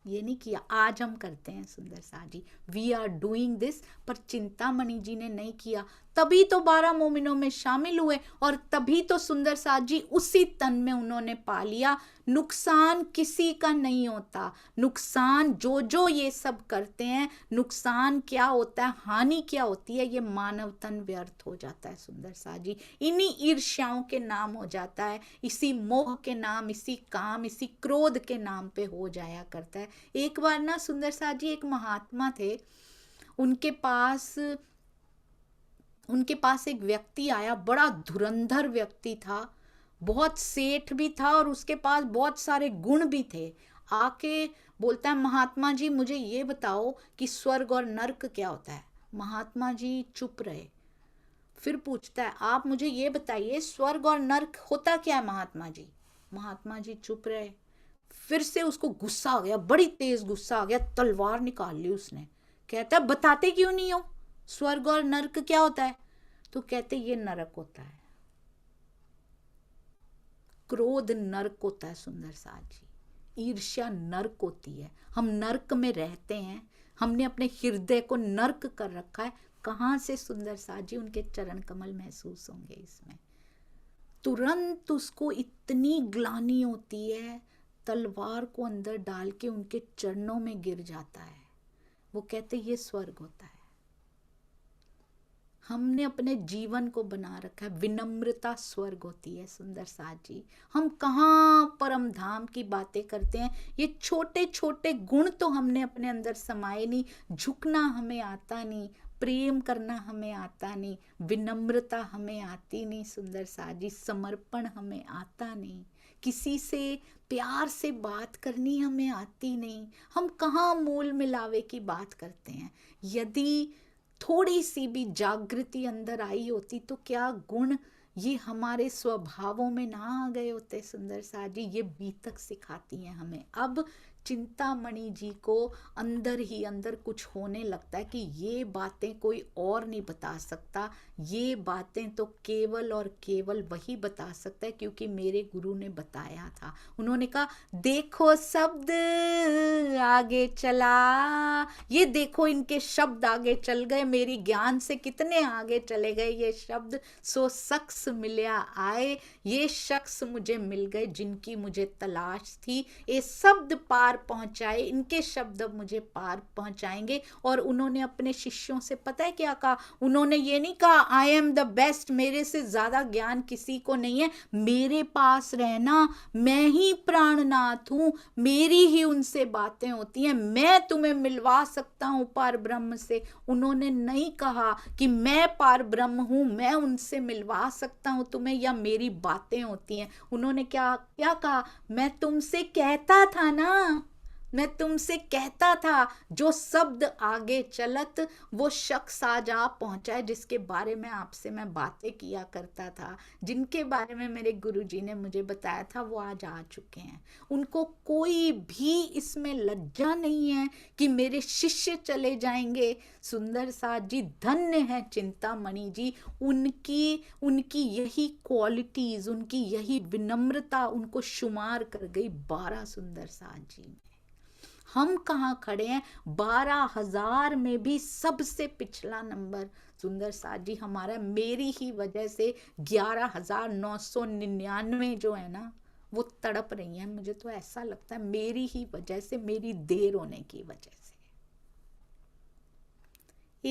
ये नहीं किया। आज हम करते हैं सुंदर सा जी, वी आर डूइंग दिस, पर चिंतामणि जी ने नहीं किया। तभी तो 12 मोमिनों में शामिल हुए, और तभी तो सुंदर साथ जी उसी तन में उन्होंने पा लिया। नुकसान किसी का नहीं होता, नुकसान जो जो ये सब करते हैं, नुकसान क्या होता है, हानि क्या होती है, ये मानव तन व्यर्थ हो जाता है सुंदर साथ जी। इन्हीं ईर्ष्याओं के नाम हो जाता है, इसी मोह के नाम, इसी काम, इसी क्रोध के नाम पे हो जाया करता है। एक बार ना सुंदर साथ जी एक महात्मा थे, उनके पास एक व्यक्ति आया, बड़ा धुरंधर व्यक्ति था, बहुत सेठ भी था और उसके पास बहुत सारे गुण भी थे। आके बोलता है, महात्मा जी मुझे ये बताओ कि स्वर्ग और नर्क क्या होता है। महात्मा जी चुप रहे। फिर पूछता है, आप मुझे ये बताइए स्वर्ग और नर्क होता क्या है महात्मा जी। महात्मा जी चुप रहे। फिर से उसको गुस्सा आ गया, बड़ी तेज गुस्सा आ गया, तलवार निकाल ली उसने। कहता है, बताते क्यों नहीं हो, स्वर्ग और नर्क क्या होता है? तो कहते ये नरक होता है, क्रोध नर्क होता है सुंदर साथ जी, ईर्ष्या नर्क होती है। हम नर्क में रहते हैं, हमने अपने हृदय को नर्क कर रखा है। कहां से सुंदर साथ जी उनके चरण कमल महसूस होंगे इसमें? तुरंत उसको इतनी ग्लानि होती है, तलवार को अंदर डाल के उनके चरणों में गिर जाता है। वो कहते ये स्वर्ग होता है। हमने अपने जीवन को बना रखा है, विनम्रता स्वर्ग होती है सुंदर साथ जी। हम कहाँ परम धाम की बातें करते हैं, ये छोटे छोटे गुण तो हमने अपने अंदर समाये नहीं। झुकना हमें आता नहीं, प्रेम करना हमें आता नहीं, विनम्रता हमें आती नहीं सुंदर साथ जी, समर्पण हमें आता नहीं, किसी से प्यार से बात करनी हमें आती नहीं। हम कहाँ मूल मिलावे की बात करते हैं। यदि थोड़ी सी भी जागृति अंदर आई होती तो क्या गुण ये हमारे स्वभावों में ना आ गए होते सुंदर साथ जी। ये बीतक सिखाती हैं हमें। अब चिंतामणि जी को अंदर ही अंदर कुछ होने लगता है कि ये बातें कोई और नहीं बता सकता, ये बातें तो केवल और केवल वही बता सकता है, क्योंकि मेरे गुरु ने बताया था। उन्होंने कहा, देखो शब्द आगे चला, ये देखो इनके शब्द आगे चल गए, मेरी ज्ञान से कितने आगे चले गए ये शब्द। सो शख्स मिल्या आए, ये शख्स मुझे मिल गए जिनकी मुझे तलाश थी। ये शब्द पार पार पहुंचाए, इनके शब्द अब मुझे पार पहुंचाएंगे। और उन्होंने अपने शिष्यों से पता है क्या कहा? उन्होंने ये नहीं कहा आई एम द बेस्ट, मेरे से ज्यादा ज्ञान किसी को नहीं है, मेरे पास रहना, मैं ही प्राणनाथ हूं, मेरी ही उनसे बातें होती हैं, मैं तुम्हें मिलवा सकता हूं पार ब्रह्म से। उन्होंने नहीं कहा कि मैं पार ब्रह्म हूं, मैं उनसे मिलवा सकता हूं तुम्हें, या मेरी बातें होती हैं। उन्होंने क्या क्या कहा? मैं तुमसे कहता था ना, मैं तुमसे कहता था, जो शब्द आगे चलत वो शख्स आज आ पहुंचा है जिसके बारे में आपसे मैं बातें किया करता था, जिनके बारे में मेरे गुरुजी ने मुझे बताया था, वो आज आ चुके हैं। उनको कोई भी इसमें लज्जा नहीं है कि मेरे शिष्य चले जाएंगे। सुंदर साथ जी धन्य है चिंतामणि जी, उनकी यही क्वालिटीज, उनकी यही विनम्रता उनको शुमार कर गई 12 सुंदर साथ जी में। हम कहाँ खड़े हैं? 12,000 में भी सबसे पिछला नंबर सुंदर साथ जी हमारा। मेरी ही वजह से 11,999 जो है ना वो तड़प रही हैं। मुझे तो ऐसा लगता है मेरी ही वजह से, मेरी देर होने की वजह से।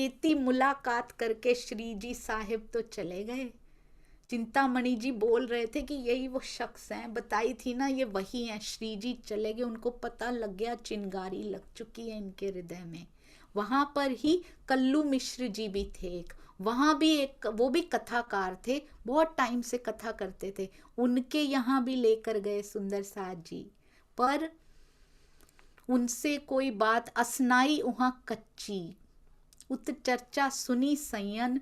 इतनी मुलाकात करके श्री जी साहिब तो चले गए। चिंतामणि जी बोल रहे थे कि यही वो शख्स हैं, बताई थी ना ये वही हैं। श्री जी चले गए, उनको पता लग गया, चिंगारी लग चुकी है इनके हृदय में। वहां पर ही कल्लू मिश्र जी भी थे एक, वहां भी एक, वो भी कथाकार थे, बहुत टाइम से कथा करते थे, उनके यहाँ भी लेकर गए सुंदर साथ जी। पर उनसे कोई बात असनाई वहां कच्ची। उत चर्चा सुनी सैयन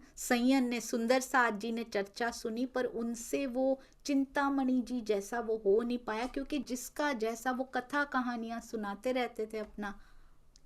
ने, सुंदर साथ जी ने चर्चा सुनी, पर उनसे वो चिंतामणि जी जैसा वो हो नहीं पाया, क्योंकि जिसका जैसा वो कथा कहानियां सुनाते रहते थे अपना,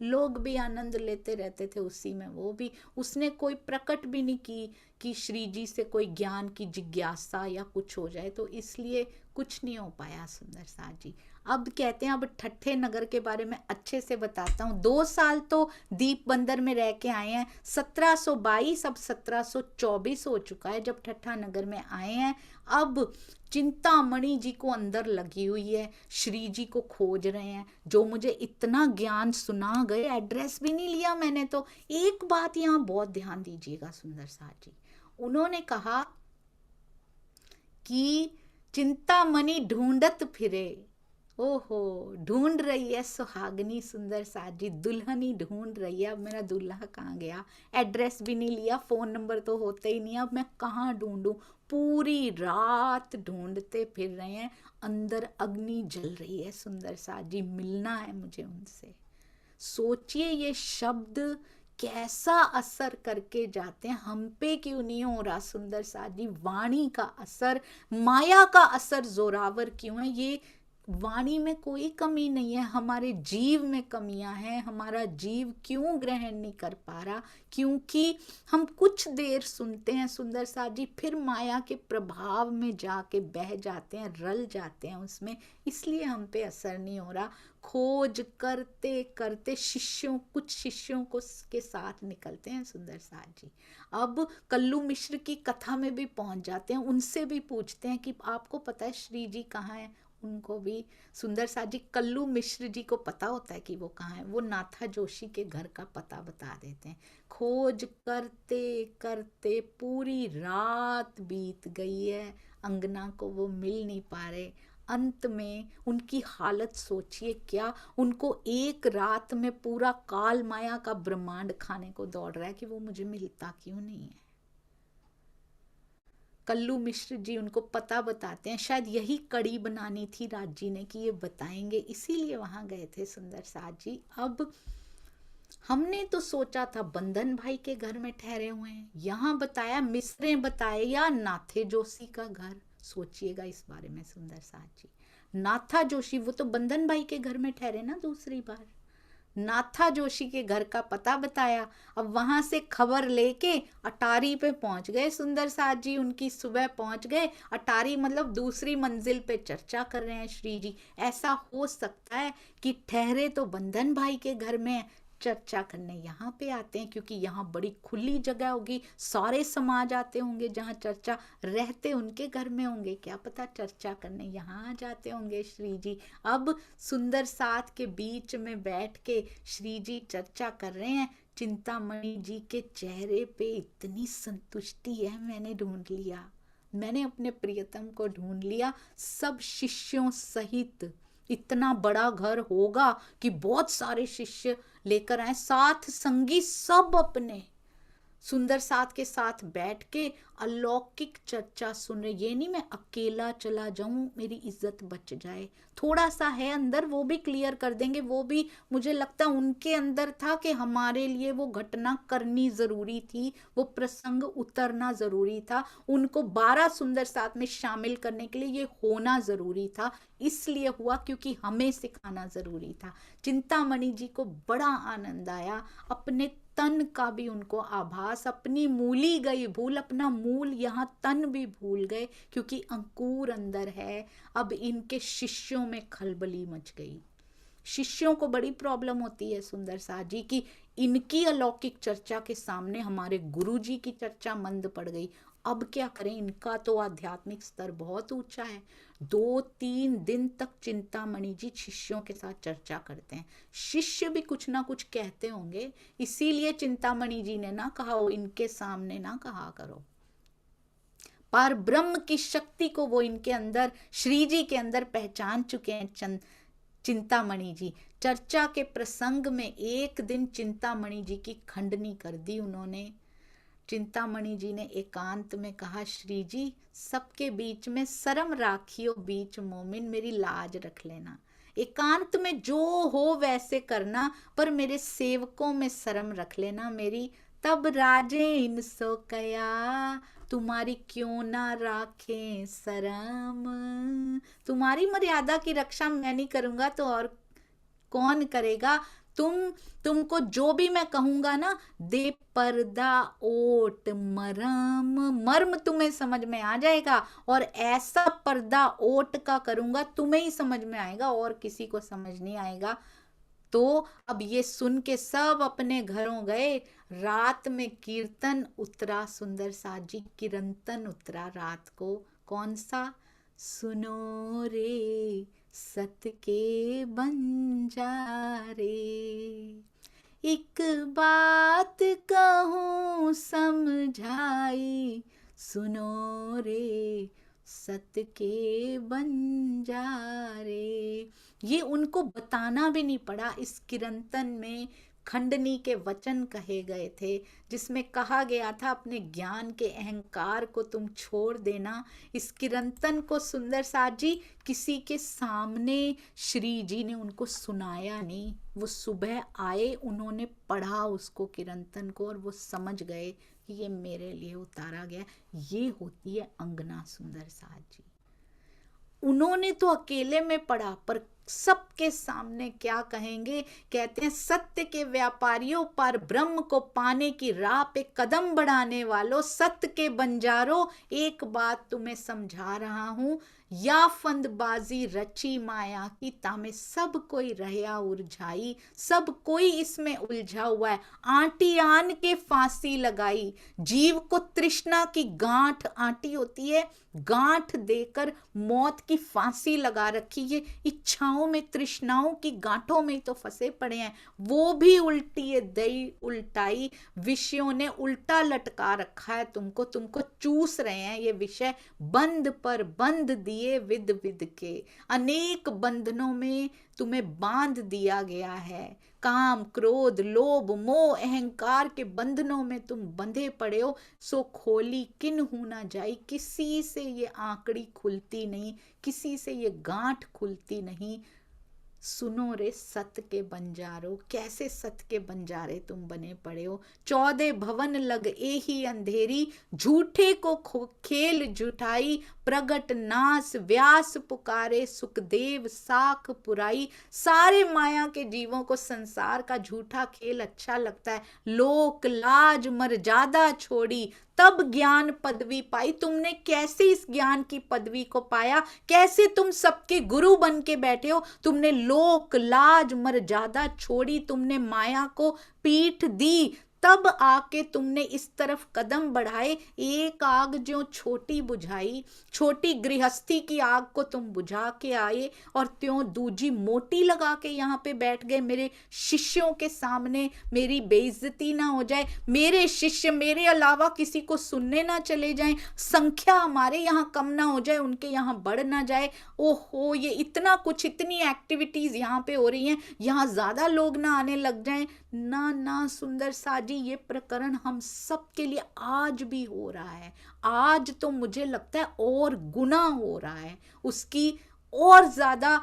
लोग भी आनंद लेते रहते थे उसी में। वो भी, उसने कोई प्रकट भी नहीं की कि श्री जी से कोई ज्ञान की जिज्ञासा या कुछ हो जाए, तो इसलिए कुछ नहीं हो पाया सुंदर साथ जी। अब कहते हैं, अब ठट्ठे नगर के बारे में अच्छे से बताता हूँ। 2 साल तो दीप बंदर में रह के आए हैं, 1722 अब 1724 हो चुका है जब ठट्ठा नगर में आए हैं। अब चिंतामणि जी को अंदर लगी हुई है, श्री जी को खोज रहे हैं, जो मुझे इतना ज्ञान सुना गए, एड्रेस भी नहीं लिया मैंने तो। एक बात यहाँ बहुत ध्यान दीजिएगा सुंदर साथ जी, उन्होंने कहा कि चिंतामणि ढूंढत फिरे, ओहो ढूंढ रही है सुहागनी सुंदर साथ जी, दुल्हनी ढूंढ रही है। अब मेरा दूल्हा कहाँ गया? एड्रेस भी नहीं लिया, फोन नंबर तो होते ही नहीं, अब मैं कहाँ ढूंढूं? पूरी रात ढूंढते फिर रहे हैं, अंदर अग्नि जल रही है सुंदर साथ जी, मिलना है मुझे उनसे। सोचिए ये शब्द कैसा असर करके जाते हैं, हम पे क्यों नहीं हो रहा सुंदर साथ जी? वाणी का असर, माया का असर जोरावर क्यों है? ये वाणी में कोई कमी नहीं है, हमारे जीव में कमियां हैं। हमारा जीव क्यों ग्रहण नहीं कर पा रहा? क्योंकि हम कुछ देर सुनते हैं सुंदर साथ जी, फिर माया के प्रभाव में जाके बह जाते हैं, रल जाते हैं उसमें, इसलिए हम पे असर नहीं हो रहा। खोज करते करते कुछ शिष्यों को के साथ निकलते हैं सुंदर साथ जी। अब कल्लू मिश्र की कथा में भी पहुंच जाते हैं, उनसे भी पूछते हैं कि आपको पता है श्री जी कहाँ है? उनको भी सुंदर साथ जी, कल्लू मिश्र जी को पता होता है कि वो कहाँ है, वो नाथा जोशी के घर का पता बता देते हैं। खोज करते करते पूरी रात बीत गई है, अंगना को वो मिल नहीं पा रहे। अंत में उनकी हालत सोचिए क्या, उनको एक रात में पूरा काल माया का ब्रह्मांड खाने को दौड़ रहा है कि वो मुझे मिलता क्यों नहीं है। कल्लू मिश्र जी उनको पता बताते हैं, शायद यही कड़ी बनानी थी राज जी ने कि ये बताएंगे, इसीलिए वहां गए थे सुंदर साथ जी। अब हमने तो सोचा था बंधन भाई के घर में ठहरे हुए हैं, यहाँ बताया मिश्रे बताए या नाथे जोशी का घर। सोचिएगा इस बारे में सुंदर साथ जी, नाथा जोशी वो तो बंधन भाई के घर में ठहरे ना दूसरी बार, नाथा जोशी के घर का पता बताया। अब वहां से खबर लेके अटारी पे पहुंच गए सुंदर साथ जी, उनकी सुबह पहुंच गए अटारी, मतलब दूसरी मंजिल पे चर्चा कर रहे हैं श्री जी। ऐसा हो सकता है कि ठहरे तो बंधन भाई के घर में, चर्चा करने यहाँ पे आते हैं, क्योंकि यहाँ बड़ी खुली जगह होगी, सारे समाज आते होंगे, जहाँ चर्चा रहते उनके घर में होंगे, क्या पता चर्चा करने यहाँ आ जाते होंगे श्री जी। अब सुंदर साथ के बीच में बैठ के श्री जी चर्चा कर रहे हैं। चिंतामणि जी के चेहरे पे इतनी संतुष्टि है, मैंने ढूंढ लिया, मैंने अपने प्रियतम को ढूंढ लिया, सब शिष्यों सहित। इतना बड़ा घर होगा कि बहुत सारे शिष्य लेकर आए, साथ संगी सब अपने सुंदर साथ के साथ बैठ के अलौकिक चर्चा सुन रहे। ये नहीं मैं अकेला चला जाऊं, मेरी इज्जत बच जाए। थोड़ा सा है अंदर, वो भी क्लियर कर देंगे। वो भी मुझे लगता उनके अंदर था कि हमारे लिए वो घटना करनी जरूरी थी, वो प्रसंग उतरना जरूरी था, उनको 12 सुंदर साथ में शामिल करने के लिए ये होना जरूरी था। इसलिए हुआ क्योंकि हमें सिखाना जरूरी था। चिंतामणि जी को बड़ा आनंद आया, अपने तन का भी उनको आभास, अपनी मूली गई भूल, अपना मूल यहाँ तन भी भूल गए, क्योंकि अंकुर अंदर है। अब इनके शिष्यों में खलबली मच गई। शिष्यों को बड़ी प्रॉब्लम होती है सुंदर साथ जी की, इनकी अलौकिक चर्चा के सामने हमारे गुरु जी की चर्चा मंद पड़ गई। अब क्या करें, इनका तो आध्यात्मिक स्तर बहुत ऊंचा है। 2-3 दिन तक चिंतामणि जी शिष्यों के साथ चर्चा करते हैं। शिष्य भी कुछ ना कुछ कहते होंगे, इसीलिए चिंतामणि जी ने ना कहा, वो इनके सामने ना कहा करो। पर ब्रह्म की शक्ति को वो इनके अंदर, श्री जी के अंदर पहचान चुके हैं चिंतामणि जी। चर्चा के प्रसंग में एक दिन चिंतामणि जी की खंडनी कर दी उन्होंने। चिंतामणि जी ने एकांत में कहा, श्री जी सबके बीच में शर्म राखियो, बीच मोमिन मेरी लाज रख लेना। एकांत में जो हो वैसे करना, पर मेरे सेवकों में शर्म रख लेना मेरी। तब राजे इनसो कया, तुम्हारी क्यों ना राखे शर्म। तुम्हारी मर्यादा की रक्षा मैं नहीं करूंगा तो और कौन करेगा। तुमको जो भी मैं कहूंगा ना, दे पर्दा ओट मरम, मर्म तुम्हें समझ में आ जाएगा, और ऐसा पर्दा ओट का करूंगा तुम्हें ही समझ में आएगा, और किसी को समझ नहीं आएगा। तो अब ये सुन के सब अपने घरों गए। रात में कीर्तन उतरा, सुंदर साथ जी कीर्तन उतरा रात को। कौन सा? सुनो रे सत के बंजारे, एक बात कहूँ समझाई, सुनो रे सत के बंजारे। ये उनको बताना भी नहीं पड़ा। इस कीर्तन में खंडनी के वचन कहे गए थे, जिसमें कहा गया था अपने ज्ञान के अहंकार को तुम छोड़ देना। इस कीर्तन को सुंदर साथ जी किसी के सामने श्री जी ने उनको सुनाया नहीं। वो सुबह आए, उन्होंने पढ़ा उसको कीर्तन को, और वो समझ गए कि ये मेरे लिए उतारा गया। ये होती है अंगना सुंदर साथ जी। उन्होंने तो अकेले में पढ़ा, पर सबके सामने क्या कहेंगे? कहते हैं, सत्य के व्यापारियों पर ब्रह्म को पाने की राह पे कदम बढ़ाने वालों, सत्य के बंजारों, एक बात तुम्हें समझा रहा हूं। या फंदबाजी रची माया की तामे, सब कोई रहया उलझाई, सब कोई इसमें उलझा हुआ है। आंटी आन के फांसी लगाई, जीव को तृष्णा की गांठ, आंटी होती है गांठ देकर मौत की फांसी लगा रखी। ये इच्छाओं में, तृष्णाओं की गांठों में तो फंसे पड़े हैं। वो भी उल्टी है दई उल्टाई, विषयों ने उल्टा लटका रखा है तुमको चूस रहे हैं ये विषय। बंद पर बंद दिए विद विद के, अनेक बंधनों में तुम्हें बांध दिया गया है। काम, क्रोध, लोभ, मोह, अहंकार के बंधनों में तुम बंधे पड़े हो। सो खोली किन हूं ना जाई, किसी से ये आंकड़ी खुलती नहीं, किसी से ये गांठ खुलती नहीं। सुनो रे सत के बंजारो, कैसे सत के बंजारे तुम बने पड़े हो। 14 भवन लग एही अंधेरी, झूठे को खेल जुटाई, प्रगट नास व्यास पुकारे, सुखदेव साख पुराई। सारे माया के जीवों को संसार का झूठा खेल अच्छा लगता है। लोक लाज मर्यादा छोड़ी, तब ज्ञान पदवी पाई। तुमने कैसे इस ज्ञान की पदवी को पाया? कैसे तुम सबके गुरु बन के बैठे हो? तुमने लोक लाज मर्यादा छोड़ी, तुमने माया को पीठ दी, तब आके तुमने इस तरफ कदम बढ़ाए। एक आग जो छोटी बुझाई, छोटी गृहस्थी की आग को तुम बुझा के आए और त्यों दूजी मोटी लगा के यहाँ पे बैठ गए। मेरे शिष्यों के सामने मेरी बेइज्जती ना हो जाए, मेरे शिष्य मेरे अलावा किसी को सुनने ना चले जाएं, संख्या हमारे यहाँ कम ना हो जाए, उनके यहाँ बढ़ ना जाए। ओहो, ये इतना कुछ, इतनी एक्टिविटीज यहाँ पे हो रही हैं, यहाँ ज्यादा लोग ना आने लग जाएं। ना ना सुंदर साजी, ये प्रकरण हम सब के लिए आज भी हो रहा है। आज तो मुझे लगता है और गुना हो रहा है, उसकी और ज्यादा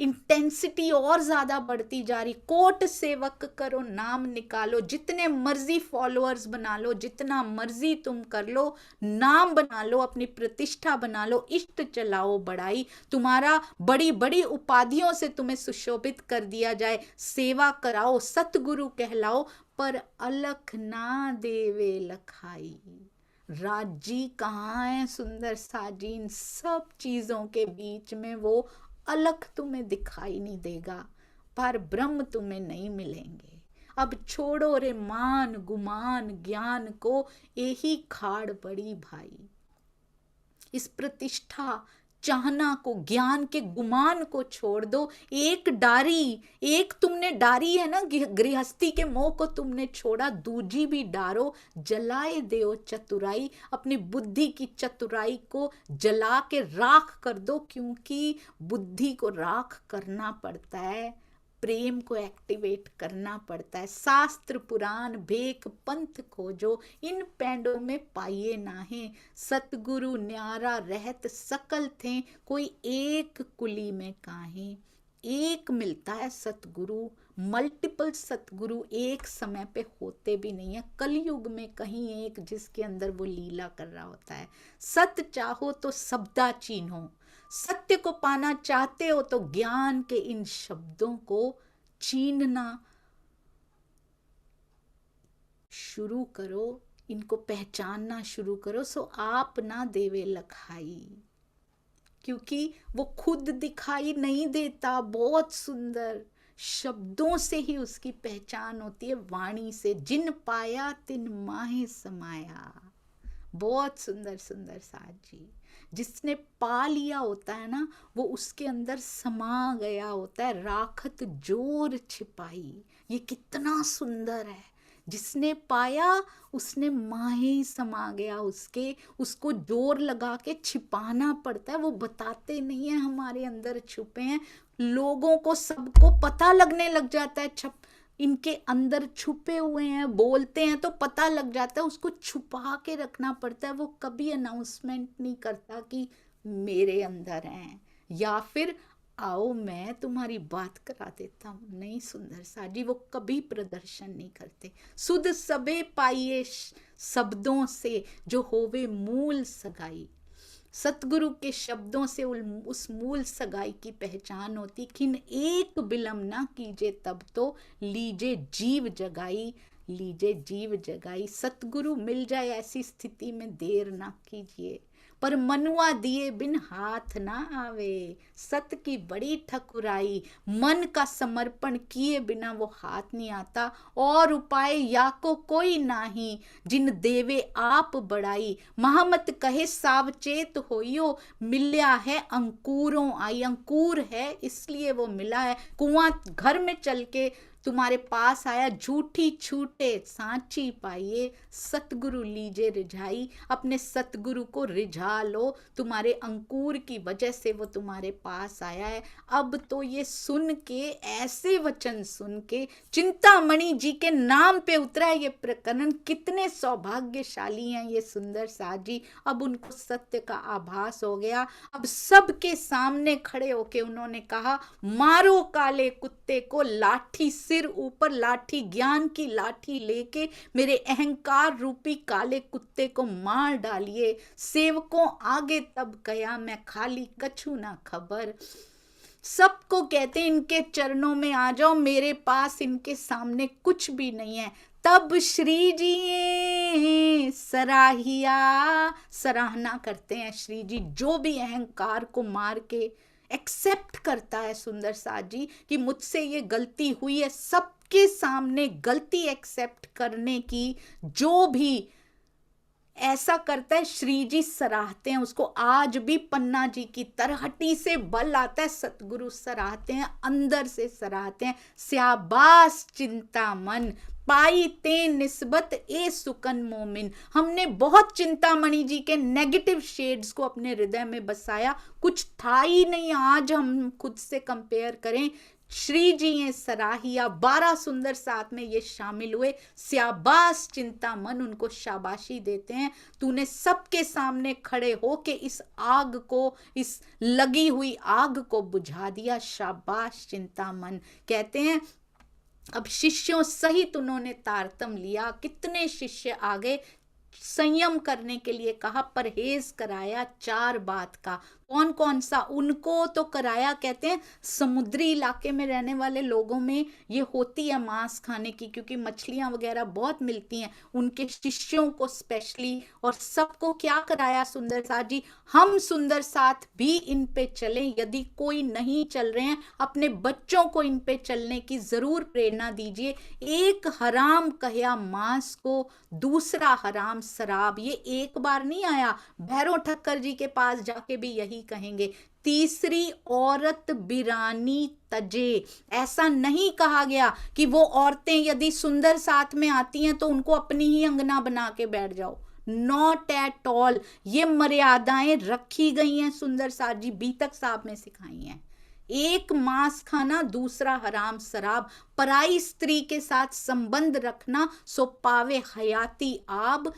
इंटेंसिटी और ज्यादा बढ़ती जा रही। कोट सेवक करो, नाम निकालो, जितने मर्जी फॉलोअर्स बना लो, जितना मर्जी तुम कर लो, नाम बना लो, अपनी प्रतिष्ठा बना लो, इष्ट चलाओ बढ़ाई, तुम्हारा बड़ी बड़ी उपाधियों से तुम्हें सुशोभित कर दिया जाए, सेवा कराओ, सतगुरु कहलाओ, पर अलख ना देवे लखाई। राजी कहाँ है सुंदर साजी? इन सब चीजों के बीच में वो अलख तुम्हें दिखाई नहीं देगा, पर ब्रह्म तुम्हें नहीं मिलेंगे। अब छोड़ो रे मान गुमान ज्ञान को, यही खाड़ पड़ी भाई। इस प्रतिष्ठा चाहना को, ज्ञान के गुमान को छोड़ दो। एक डारी, एक तुमने डारी है ना, गृहस्थी के मोह को तुमने छोड़ा, दूजी भी डारो, जलाए देओ चतुराई। अपनी बुद्धि की चतुराई को जला के राख कर दो, क्योंकि बुद्धि को राख करना पड़ता है, प्रेम को एक्टिवेट करना पड़ता है। शास्त्र पुराण भेख पंथ खोजो, इन पैंडों में पाइए नाहे। सतगुरु न्यारा रहत सकल थे, कोई एक कुली में काहे। एक मिलता है सतगुरु, मल्टीपल सतगुरु एक समय पे होते भी नहीं है। कलयुग में कहीं एक जिसके अंदर वो लीला कर रहा होता है। सत चाहो तो शब्दा चीन्हो, सत्य को पाना चाहते हो तो ज्ञान के इन शब्दों को चीनना शुरू करो, इनको पहचानना शुरू करो। सो आप ना देवे लखाई, क्योंकि वो खुद दिखाई नहीं देता। बहुत सुंदर शब्दों से ही उसकी पहचान होती है, वाणी से। जिन पाया तिन माहे समाया। बहुत सुंदर सुंदर साथ जी। जिसने पा लिया होता है ना, वो उसके अंदर समा गया होता है। राखत जोर छिपाई, ये कितना सुंदर है। जिसने पाया उसने माहे समा गया उसके, उसको जोर लगा के छिपाना पड़ता है। वो बताते नहीं है हमारे अंदर छुपे हैं। लोगों को सबको पता लगने लग जाता है, इनके अंदर छुपे हुए हैं, बोलते हैं तो पता लग जाता है। उसको छुपा के रखना पड़ता है। वो कभी अनाउंसमेंट नहीं करता कि मेरे अंदर हैं, या फिर आओ मैं तुम्हारी बात करा देता हूँ। नहीं सुंदर साजी, वो कभी प्रदर्शन नहीं करते। सुध सबे पाइये शब्दों से, जो होवे मूल सगाई। सतगुरु के शब्दों से उस मूल सगाई की पहचान होती। खिन एक बिलम ना कीजे, तब तो लीजे जीव जगाई, लीजे जीव जगाई। सतगुरु मिल जाए ऐसी स्थिति में देर ना कीजिए, पर मनुआ दिए बिन हाथ ना आवे। सत की बड़ी ठकुराई, मन का समर्पण किए बिना वो हाथ नहीं आता। और उपाय या को कोई नाही, जिन देवे आप बड़ाई। महामत कहे सावचेत होइयो, मिल्या है अंकुरों आई। अंकुर है इसलिए वो मिला है। कुआं घर में चल के तुम्हारे पास आया, झूठी छूटे सांची पाइए। सतगुरु लीजे रिझाई, अपने सतगुरु को रिझा लो। तुम्हारे अंकुर की वजह से वो तुम्हारे पास आया है। अब तो ये सुन के, ऐसे वचन सुन के, चिंतामणि जी के नाम पे उतरा है ये प्रकरण। कितने सौभाग्यशाली हैं ये सुंदर साजी। अब उनको सत्य का आभास हो गया। अब सबके सामने खड़े होके उन्होंने कहा, मारो काले कुत्ते को। लाठी सिर ऊपर, लाठी ज्ञान की लाठी लेके मेरे अहंकार रूपी काले कुत्ते को मार डालिए। सेवकों आगे तब गया मैं, खाली कछु ना खबर। सबको कहते हैं इनके चरणों में आ जाओ, मेरे पास इनके सामने कुछ भी नहीं है। तब श्री जी सराहिया, सराहना करते हैं श्री जी, जो भी अहंकार को मार के एक्सेप्ट करता है सुंदर साथ जी कि मुझसे ये गलती हुई है, सबके सामने गलती एक्सेप्ट करने की जो भी ऐसा करता है श्री जी सराहते हैं उसको। आज भी पन्ना जी की तरहटी से बल आता है, सतगुरु सराहते हैं, अंदर से सराहते हैं। स्याबास चिंतामन पाई ते निस्बत ए सुकन मोमिन। हमने बहुत चिंतामणि जी के नेगेटिव शेड्स को अपने हृदय में बसाया, कुछ था ही नहीं। आज हम खुद से कंपेयर करें, श्री जी ये सराहिया 12 सुंदर साथ में ये शामिल हुए। स्याबास चिंतामन उनको शाबाशी देते हैं, तूने सबके सामने खड़े हो के इस आग को, इस लगी हुई आग को बुझा दिया। शाबाश चिंतामन। कहते हैं अब शिष्यों सहित उन्होंने तारतम लिया, कितने शिष्य आगे संयम करने के लिए कहा, परहेज कराया 4 बात का। कौन कौन सा? उनको तो कराया, कहते हैं समुद्री इलाके में रहने वाले लोगों में ये होती है मांस खाने की, क्योंकि मछलियां वगैरह बहुत मिलती हैं, उनके शिष्यों को स्पेशली। और सबको क्या कराया सुंदर साथ जी? हम सुंदर साथ भी इन पे चलें, यदि कोई नहीं चल रहे हैं अपने बच्चों को इन पे चलने की जरूर प्रेरणा दीजिए। एक हराम कहया मांस को, दूसरा हराम शराब। ये एक बार नहीं आया, भैरव ठक्कर जी के पास जाके भी यही कहेंगे। तीसरी औरत बिरानी तजे, ऐसा नहीं कहा गया कि वो औरतें यदि सुंदर साथ में आती हैं तो उनको अपनी ही अंगना बना के बैठ जाओ, नॉट एट ऑल। ये मर्यादाएं रखी गई हैं सुंदर साथ जी, बीतक साहब में सिखाई हैं। एक मांस खाना, दूसरा हराम शराब, पराई स्त्री के साथ संबंध रखना सो पावे हयाती आब।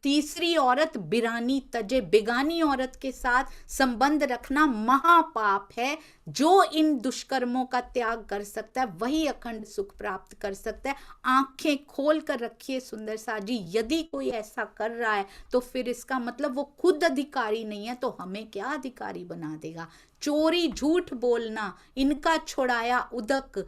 तीसरी औरत बिरानी तजे, बेगानी औरत के साथ संबंध रखना महापाप है। जो इन दुष्कर्मों का त्याग कर सकता है वही अखंड सुख प्राप्त कर सकता है। आंखें खोल कर रखिए सुंदर साथ जी, यदि कोई ऐसा कर रहा है तो फिर इसका मतलब वो खुद अधिकारी नहीं है, तो हमें क्या अधिकारी बना देगा। चोरी झूठ बोलना, इनका छुड़ाया उदक,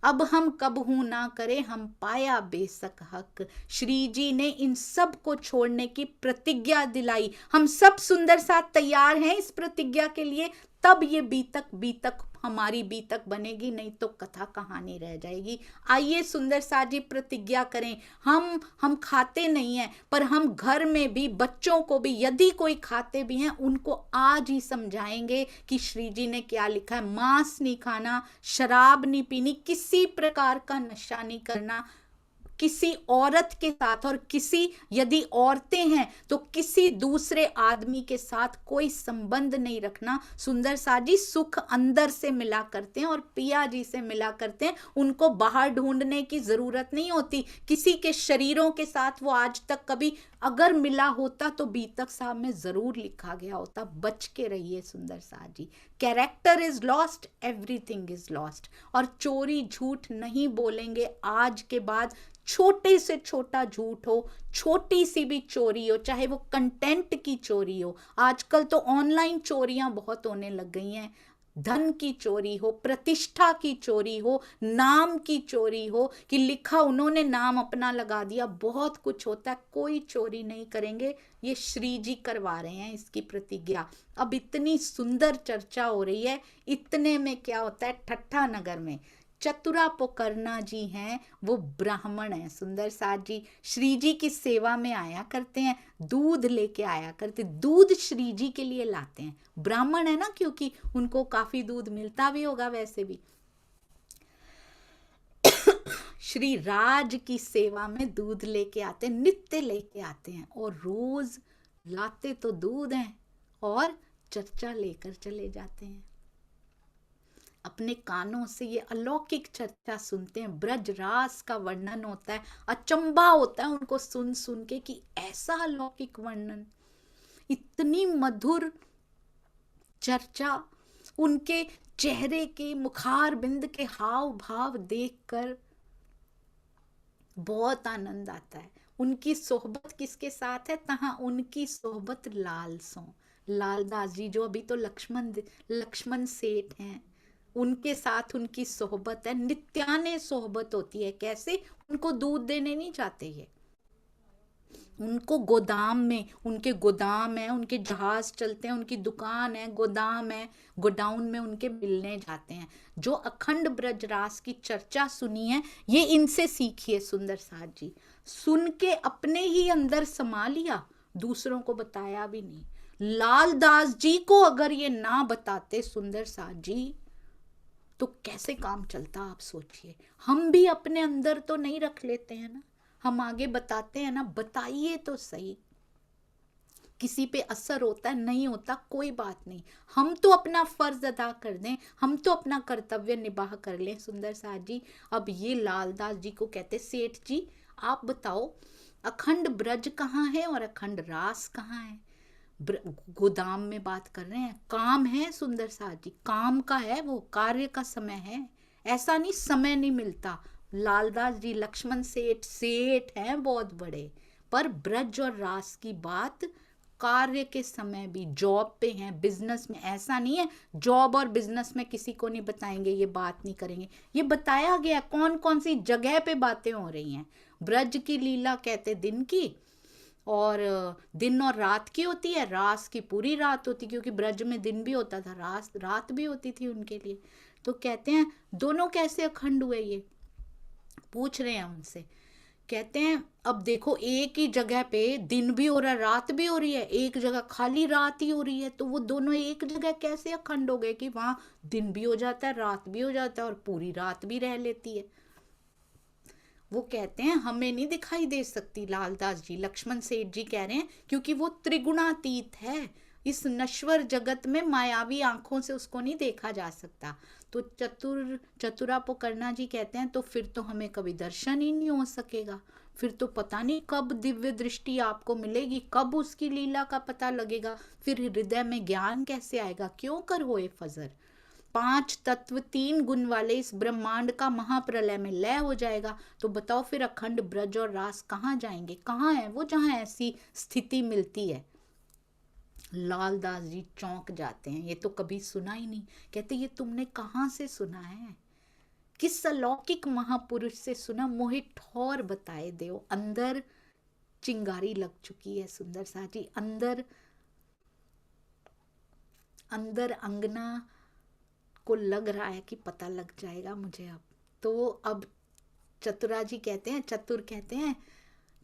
अब हम कबहू ना करे हम पाया बेसक हक। श्री जी ने इन सब को छोड़ने की प्रतिज्ञा दिलाई। हम सब सुंदर साथ तैयार हैं इस प्रतिज्ञा के लिए, तब ये बीतक हमारी बीतक बनेगी, नहीं तो कथा कहानी रह जाएगी। आइए सुंदर साथ जी प्रतिज्ञा करें। हम खाते नहीं हैं, पर हम घर में भी बच्चों को भी, यदि कोई खाते भी हैं उनको आज ही समझाएंगे कि श्री जी ने क्या लिखा है। मांस नहीं खाना, शराब नहीं पीनी, किसी प्रकार का नशा नहीं करना किसी औरत के साथ, और किसी यदि औरतें हैं तो किसी दूसरे आदमी के साथ कोई संबंध नहीं रखना। सुंदर साथ जी सुख अंदर से मिला करते हैं और पिया जी से मिला करते हैं, उनको बाहर ढूंढने की जरूरत नहीं होती। किसी के शरीरों के साथ वो आज तक कभी अगर मिला होता तो बीतक साहब में जरूर लिखा गया होता, बच के रहिए Sundar Saath ji. Character is lost, everything is lost. और चोरी झूठ नहीं बोलेंगे आज के बाद। छोटे से छोटा झूठ हो, छोटी सी भी चोरी हो, चाहे वो कंटेंट की चोरी हो, आजकल तो ऑनलाइन चोरियां बहुत होने लग गई हैं, धन की चोरी हो, प्रतिष्ठा की चोरी हो, नाम की चोरी हो कि लिखा उन्होंने नाम अपना लगा दिया, बहुत कुछ होता है। कोई चोरी नहीं करेंगे, ये श्री जी करवा रहे हैं इसकी प्रतिज्ञा। अब इतनी सुंदर चर्चा हो रही है, इतने में क्या होता है, ठट्ठा नगर में चतुरा पोकरना जी हैं, वो ब्राह्मण हैं सुंदर साथ जी, श्री जी की सेवा में आया करते हैं, दूध लेके आया करते, दूध श्री जी के लिए लाते हैं। ब्राह्मण है ना, क्योंकि उनको काफी दूध मिलता भी होगा वैसे भी। श्री राज की सेवा में दूध लेके आते हैं, नित्य लेके आते हैं, और रोज लाते तो दूध हैं और चर्चा लेकर चले जाते हैं। अपने कानों से ये अलौकिक चर्चा सुनते हैं, ब्रज रास का वर्णन होता है, अचंभा होता है उनको सुन सुन के कि ऐसा अलौकिक वर्णन, इतनी मधुर चर्चा, उनके चेहरे के मुखार बिंद के हाव भाव देखकर बहुत आनंद आता है। उनकी सोहबत किसके साथ है? तहाँ उनकी सोहबत लाल सो, लालदास जी जो अभी तो लक्ष्मण सेठ हैं, उनके साथ उनकी सोहबत है, नित्याने सोहबत होती है। कैसे? उनको दूध देने नहीं जाते ये, उनको गोदाम में, उनके गोदाम है, उनके जहाज चलते हैं, उनकी दुकान है, गोदाम है, गोडाउन में उनके मिलने जाते हैं। जो अखंड ब्रजरास की चर्चा सुनी है, ये इनसे सीखिए सुंदर साथ जी। सुन के अपने ही अंदर समा लिया, दूसरों को बताया भी नहीं। लाल दास जी को अगर ये ना बताते सुंदर साथ जी, तो कैसे काम चलता आप सोचिए। हम भी अपने अंदर तो नहीं रख लेते हैं ना, हम आगे बताते हैं ना, बताइए तो सही। किसी पे असर होता है नहीं होता कोई बात नहीं, हम तो अपना फर्ज अदा कर दें, हम तो अपना कर्तव्य निभा कर लें सुंदर साथ जी। अब ये लालदास जी को कहते, सेठ जी आप बताओ अखंड ब्रज कहाँ है और अखंड रास कहाँ है? गोदाम में बात कर रहे हैं, काम है सुंदर साथ जी, काम का है वो, कार्य का समय है। ऐसा नहीं समय नहीं मिलता। लालदास जी लक्ष्मण सेठ सेठ हैं बहुत बड़े, पर ब्रज और रास की बात कार्य के समय भी, जॉब पे हैं, बिजनेस में, ऐसा नहीं है जॉब और बिजनेस में किसी को नहीं बताएंगे, ये बात नहीं करेंगे। ये बताया गया कौन कौन सी जगह पे बातें हो रही हैं। ब्रज की लीला कहते दिन की, और दिन और रात की होती है, रास की पूरी रात होती, क्योंकि ब्रज में दिन भी होता था, रास रात भी होती थी उनके लिए। तो कहते हैं दोनों कैसे अखंड हुए, ये पूछ रहे हैं उनसे। कहते हैं अब देखो एक ही जगह पे दिन भी हो रहा है रात भी हो रही है, एक जगह खाली रात ही हो रही है, तो वो दोनों एक जगह कैसे अखंड हो गए कि वहां दिन भी हो जाता है रात भी हो जाता है और पूरी रात भी रह लेती है। वो कहते हैं हमें नहीं दिखाई दे सकती, लालदास जी लक्ष्मण सेठ जी कह रहे हैं, क्योंकि वो त्रिगुणातीत है, इस नश्वर जगत में मायावी आंखों से उसको नहीं देखा जा सकता। तो चतुरा पोकरना जी कहते हैं तो फिर तो हमें कभी दर्शन ही नहीं हो सकेगा, फिर तो पता नहीं कब दिव्य दृष्टि आपको मिलेगी, कब उसकी लीला का पता लगेगा, फिर हृदय में ज्ञान कैसे आएगा, क्यों कर होए फजर। 5 तत्व 3 गुण वाले इस ब्रह्मांड का महाप्रलय में लय हो जाएगा, तो बताओ फिर अखंड ब्रज और रास कहाँ जाएंगे, कहाँ है वो जहाँ ऐसी स्थिति मिलती है। लालदास जी चौंक जाते हैं, ये तो कभी सुना ही नहीं। कहते ये तुमने कहाँ से सुना है, किस अलौकिक महापुरुष से सुना, मोहे ठौर बताए देओ। अंदर चिंगारी लग चुकी है सुंदर सा जी, अंदर अंदर अंगना को लग रहा है कि पता लग जाएगा मुझे अब। तो अब चतुरा जी कहते हैं, चतुर कहते हैं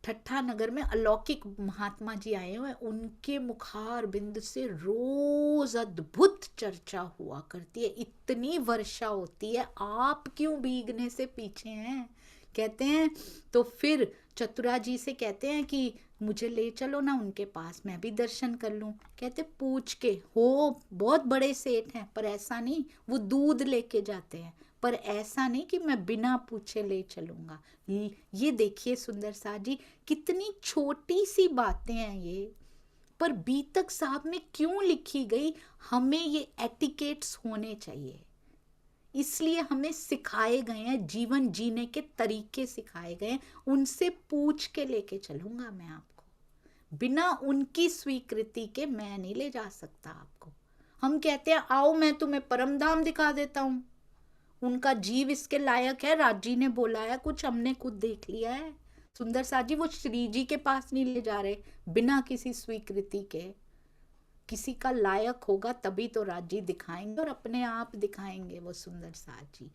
ठट्ठा नगर में अलौकिक महात्मा जी आए हुए, उनके मुखार बिंद से रोज अद्भुत चर्चा हुआ करती है, इतनी वर्षा होती है, आप क्यों भीगने से पीछे हैं। कहते हैं तो फिर चतुरा जी से कहते हैं कि मुझे ले चलो ना उनके पास, मैं भी दर्शन कर लूं। कहते पूछ के, हो बहुत बड़े सेठ हैं, पर ऐसा नहीं, वो दूध लेके जाते हैं, पर ऐसा नहीं कि मैं बिना पूछे ले चलूंगा। ये देखिए सुंदर सा जी, कितनी छोटी सी बातें हैं ये, पर बीतक साहब में क्यों लिखी गई। हमें ये एटिकेट्स होने चाहिए, इसलिए हमें सिखाए गए हैं, जीवन जीने के तरीके सिखाए गए हैं, उनसे पूछ के लेके चलूंगा मैं आपको, बिना उनकी स्वीकृति के मैं नहीं ले जा सकता आपको। हम कहते हैं आओ मैं तुम्हें परम धाम दिखा देता हूं, उनका जीव इसके लायक है, राजी ने बोला है कुछ, हमने खुद देख लिया है सुंदर सा जी। वो श्री जी के पास नहीं ले जा रहे बिना किसी स्वीकृति के, किसी का लायक होगा तभी तो राजी दिखाएंगे, और अपने आप दिखाएंगे वो सुंदर सा जी।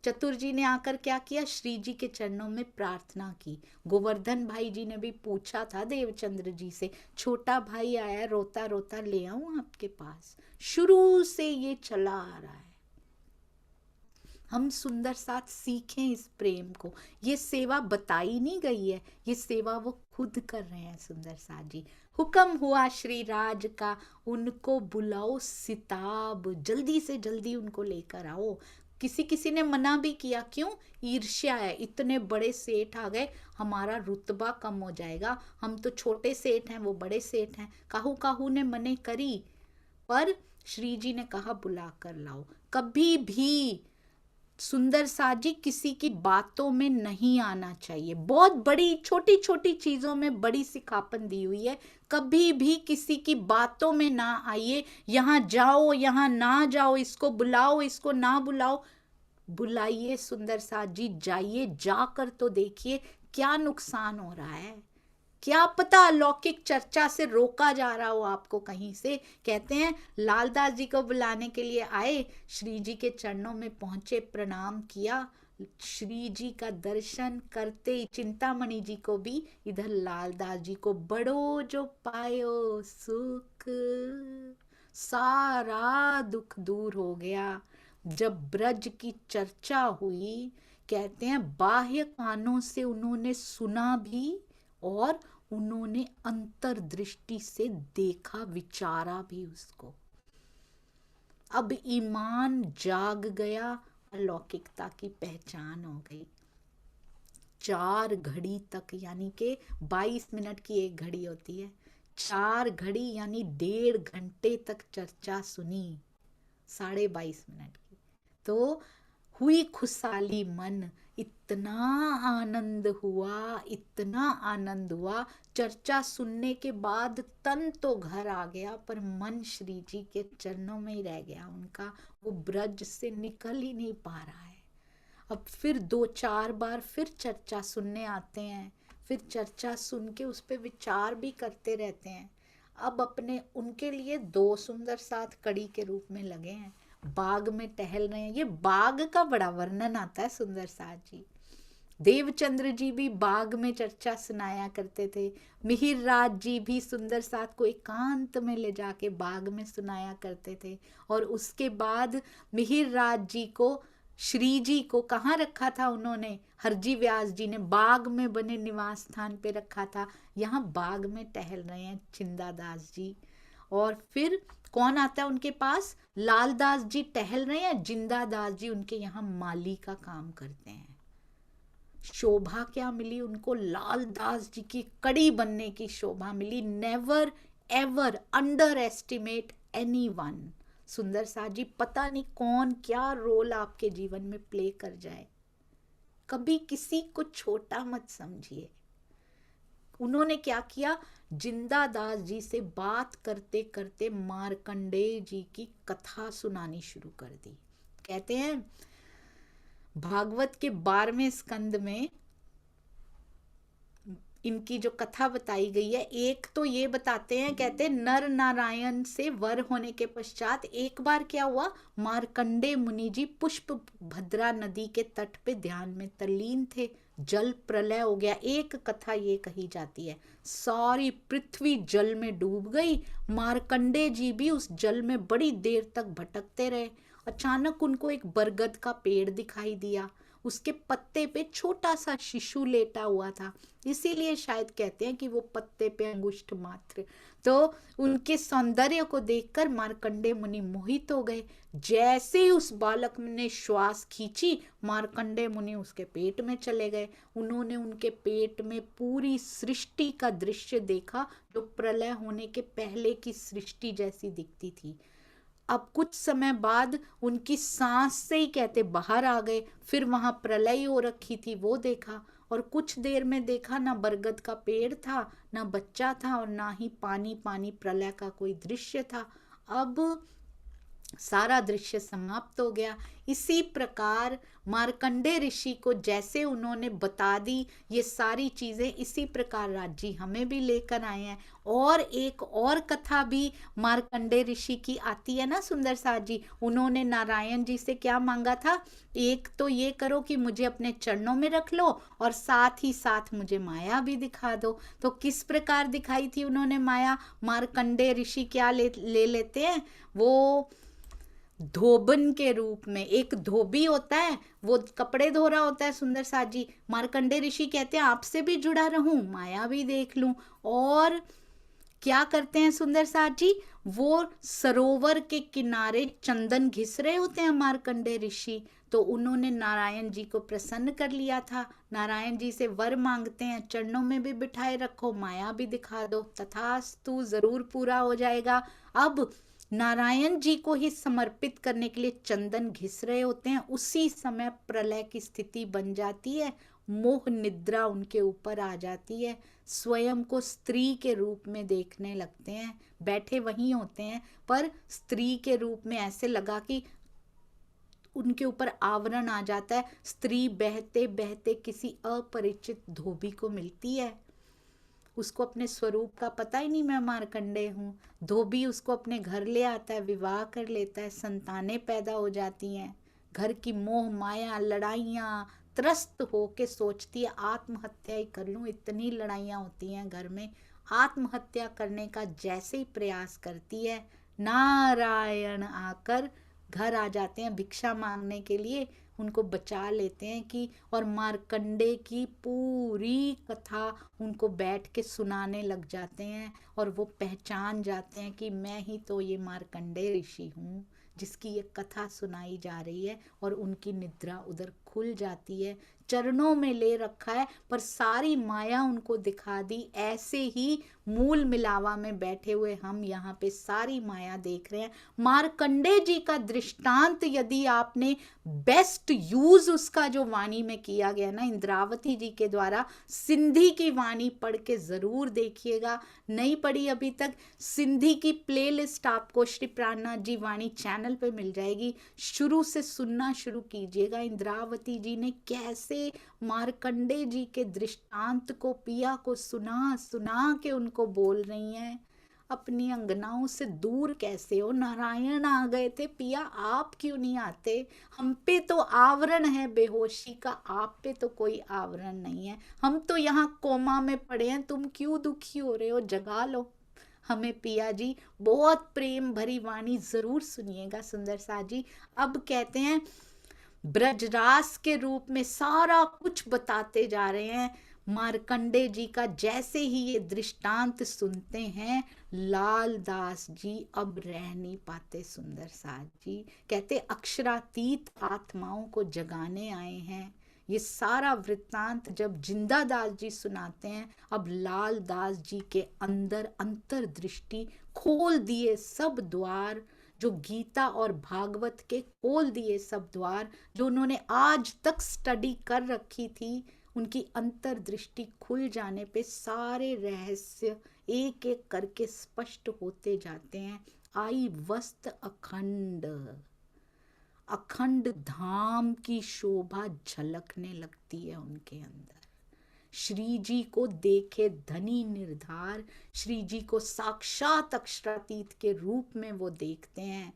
चतुर जी ने आकर क्या किया, श्री जी के चरणों में प्रार्थना की। गोवर्धन भाई जी ने भी पूछा था देवचंद्र जी से, छोटा भाई आया रोता रोता, ले आऊं आपके पास। शुरू से ये चला आ रहा है, हम सुंदर साथ सीखें इस प्रेम को। ये सेवा बताई नहीं गई है, ये सेवा वो खुद कर रहे हैं सुंदर साथ जी। हुक्म हुआ श्री राज का, उनको बुलाओ सिताब, जल्दी से जल्दी उनको लेकर आओ। किसी किसी ने मना भी किया, क्यों, ईर्ष्या है, इतने बड़े सेठ आ गए, हमारा रुतबा कम हो जाएगा, हम तो छोटे सेठ हैं वो बड़े सेठ हैं। काहू काहू ने मने करी, पर श्री जी ने कहा बुला कर लाओ। कभी भी सुंदर साथ जी किसी की बातों में नहीं आना चाहिए। बहुत बड़ी छोटी छोटी चीजों में बड़ी सिखापन दी हुई है। कभी भी किसी की बातों में ना आइए। यहाँ जाओ, यहाँ ना जाओ, इसको बुलाओ, इसको ना बुलाओ। बुलाइए सुंदर साथ जी, जाइए, जाकर तो देखिए क्या नुकसान हो रहा है। क्या पता अलौकिक चर्चा से रोका जा रहा हो आपको कहीं से। कहते हैं लालदास जी को बुलाने के लिए आए, श्री जी के चरणों में पहुंचे, प्रणाम किया। श्री जी का दर्शन करते ही चिंतामणि जी को भी, इधर लालदास जी को बड़ो जो पायो सुख, सारा दुख दूर हो गया। जब ब्रज की चर्चा हुई, कहते हैं बाह्य कानों से उन्होंने सुना भी और उन्होंने अंतर्दृष्टि से देखा, विचारा भी उसको। अब ईमान जाग गया, अलौकिकता की पहचान हो गई। 4 घड़ी तक, यानी कि 22 मिनट की एक घड़ी होती है, 4 घड़ी यानी 1.5 घंटे तक चर्चा सुनी, 22.5 मिनट की। तो हुई खुशहाली मन, इतना आनंद हुआ, इतना आनंद हुआ। चर्चा सुनने के बाद तन तो घर आ गया, पर मन श्री जी के चरणों में ही रह गया उनका। वो ब्रज से निकल ही नहीं पा रहा है। अब फिर 2-4 बार फिर चर्चा सुनने आते हैं, फिर चर्चा सुन के उस पर विचार भी करते रहते हैं। अब अपने उनके लिए 2 सुंदर साथ कड़ी के रूप में लगे हैं, बाग में टहल रहे हैं। ये बाग का बड़ा वर्णन आता है सुंदर साथ जी। देवचंद्र जी भी बाग में चर्चा सुनाया करते थे। मिहिर राज जी भी सुंदर साथ को एकांत में ले जाके बाग में सुनाया करते थे। और उसके बाद मिहिर राज जी को, श्री जी को कहाँ रखा था उन्होंने? हरजी व्यास जी ने बाग में बने निवास स्थान पे रखा था। यहाँ बाग में टहल रहे हैं चिंदादास जी। और फिर कौन आता है उनके पास? लालदास जी टहल रहे हैं, जिंदादास जी उनके यहाँ माली का काम करते हैं। शोभा क्या मिली उनको? लालदास जी की कड़ी बनने की शोभा मिली। Never ever underestimate anyone. Sundar Saath जी, पता नहीं कौन क्या रोल आपके जीवन में प्ले कर जाए, कभी किसी को छोटा मत समझिए। उन्होंने क्या किया? जिंदादास जी से बात करते करते मार्कंडेय जी की कथा सुनानी शुरू कर दी। कहते हैं भागवत के 12वें स्कंद में इनकी जो कथा बताई गई है, एक तो ये बताते हैं, कहते हैं नर नारायण से वर होने के पश्चात एक बार क्या हुआ, मार्कंडेय मुनि जी पुष्प भद्रा नदी के तट पे ध्यान में तल्लीन थे, जल प्रलय हो गया। एक कथा ये कही जाती है सारी पृथ्वी जल में डूब गई। मार्कंडेय जी भी उस जल में बड़ी देर तक भटकते रहे। अचानक उनको एक बरगद का पेड़ दिखाई दिया, उसके पत्ते पे छोटा सा शिशु लेटा हुआ था, इसीलिए शायद कहते हैं कि वो पत्ते पे अंगुष्ठ मात्र। तो उनके सौंदर्य को देखकर मार्कंडेय मुनि मोहित हो गए। जैसे ही उस बालक ने श्वास खींची, मार्कंडेय मुनि उसके पेट में चले गए। उन्होंने उनके पेट में पूरी सृष्टि का दृश्य देखा, जो प्रलय होने के पहले की सृष्टि जैसी दिखती थी। अब कुछ समय बाद उनकी सांस से ही कहते बाहर आ गए। फिर वहां प्रलय हो रखी थी वो देखा, और कुछ देर में देखा ना बरगद का पेड़ था, ना बच्चा था, और ना ही पानी पानी प्रलय का कोई दृश्य था। अब सारा दृश्य समाप्त हो गया। इसी प्रकार मार्कंडेय ऋषि को जैसे उन्होंने बता दी ये सारी चीजें, इसी प्रकार राजी हमें भी लेकर आए हैं। और एक और कथा भी मार्कंडेय ऋषि की आती है ना सुंदर साथ जी। उन्होंने नारायण जी से क्या मांगा था? एक तो ये करो कि मुझे अपने चरणों में रख लो, और साथ ही साथ मुझे माया भी दिखा दो। तो किस प्रकार दिखाई थी उन्होंने माया? मार्कंडेय ऋषि क्या ले लेते हैं? वो धोबन के रूप में, एक धोबी होता है, वो कपड़े धो रहा होता है सुंदर साथ जी। मार्कंडेय ऋषि कहते हैं आपसे भी जुड़ा रहूं, माया भी देख लूं। और क्या करते हैं सुंदर साथ जी? वो सरोवर के किनारे चंदन घिस रहे होते हैं मार्कंडेय ऋषि। तो उन्होंने नारायण जी को प्रसन्न कर लिया था। नारायण जी से वर मांगते हैं, चरणों में भी बिठाए रखो, माया भी दिखा दो, तथास्तु, जरूर पूरा हो जाएगा। अब नारायण जी को ही समर्पित करने के लिए चंदन घिस रहे होते हैं, उसी समय प्रलय की स्थिति बन जाती है, मोह निद्रा उनके ऊपर आ जाती है, स्वयं को स्त्री के रूप में देखने लगते हैं, बैठे वहीं होते हैं पर स्त्री के रूप में ऐसे लगा कि उनके ऊपर आवरण आ जाता है। स्त्री बहते बहते किसी अपरिचित धोबी को मिलती है, उसको अपने स्वरूप का पता ही नहीं, मैं मार्कंडेय हूँ। धोबी उसको अपने घर ले आता है, विवाह कर लेता है, संतानें पैदा हो जाती हैं। घर की मोह माया लड़ाइयाँ, त्रस्त होके सोचती है आत्महत्या ही कर लूँ, इतनी लड़ाइयाँ होती हैं घर में। आत्महत्या करने का जैसे ही प्रयास करती है, नारायण आकर घर आ जाते हैं भिक्षा मांगने के लिए, उनको बचा लेते हैं कि, और मार्कंडे की पूरी कथा उनको बैठ के सुनाने लग जाते हैं, और वो पहचान जाते हैं कि मैं ही तो ये मार्कंडे ऋषि हूँ जिसकी ये कथा सुनाई जा रही है, और उनकी निद्रा उधर खुल जाती है। चरणों में ले रखा है पर सारी माया उनको दिखा दी। ऐसे ही मूल मिलावा में बैठे हुए हम यहाँ पे सारी माया देख रहे हैं। मार्कंडे जी का दृष्टांत यदि आपने बेस्ट यूज उसका जो वाणी में किया गया ना इंद्रावती जी के द्वारा, सिंधी की वाणी पढ़ के जरूर देखिएगा। नहीं पढ़ी अभी तक, सिंधी की प्लेलिस्ट आपको श्री प्राणनाथ जी वाणी चैनल पे मिल जाएगी, शुरू से सुनना शुरू कीजिएगा। इंद्रावती जी ने कैसे मार्कंडे जी के दृष्टांत को पिया को सुना सुना के उनको बोल रही हैं, अपनी अंगनाओं से दूर कैसे हो, नारायण आ गए थे पिया, आप क्यों नहीं आते, हम पे तो आवरण है बेहोशी का, आप पे तो कोई आवरण नहीं है, हम तो यहाँ कोमा में पड़े हैं, तुम क्यों दुखी हो रहे हो, जगा लो हमें पिया जी। बहुत प्रेम भरी वाणी जरूर सुनिएगा सुंदर सा जी। अब कहते हैं ब्रजरास के रूप में सारा कुछ बताते जा रहे हैं मार्कंडे जी का। जैसे ही ये दृष्टांत सुनते हैं लाल दास जी अब रह नहीं पाते। सुंदर साथ जी कहते अक्षरातीत आत्माओं को जगाने आए हैं। ये सारा वृत्तांत जब जिंदा दास जी सुनाते हैं, अब लाल दास जी के अंदर अंतर्दृष्टि खोल दिए सब द्वार, जो गीता और भागवत के खोल दिए सब द्वार, जो उन्होंने आज तक स्टडी कर रखी थी, उनकी अंतर्दृष्टि खुल जाने पे सारे रहस्य एक एक करके स्पष्ट होते जाते हैं। आई वस्त अखंड, अखंड धाम की शोभा झलकने लगती है उनके अंदर। श्री जी को देखे धनी निर्धार, श्री जी को साक्षात अक्षरातीत के रूप में वो देखते हैं।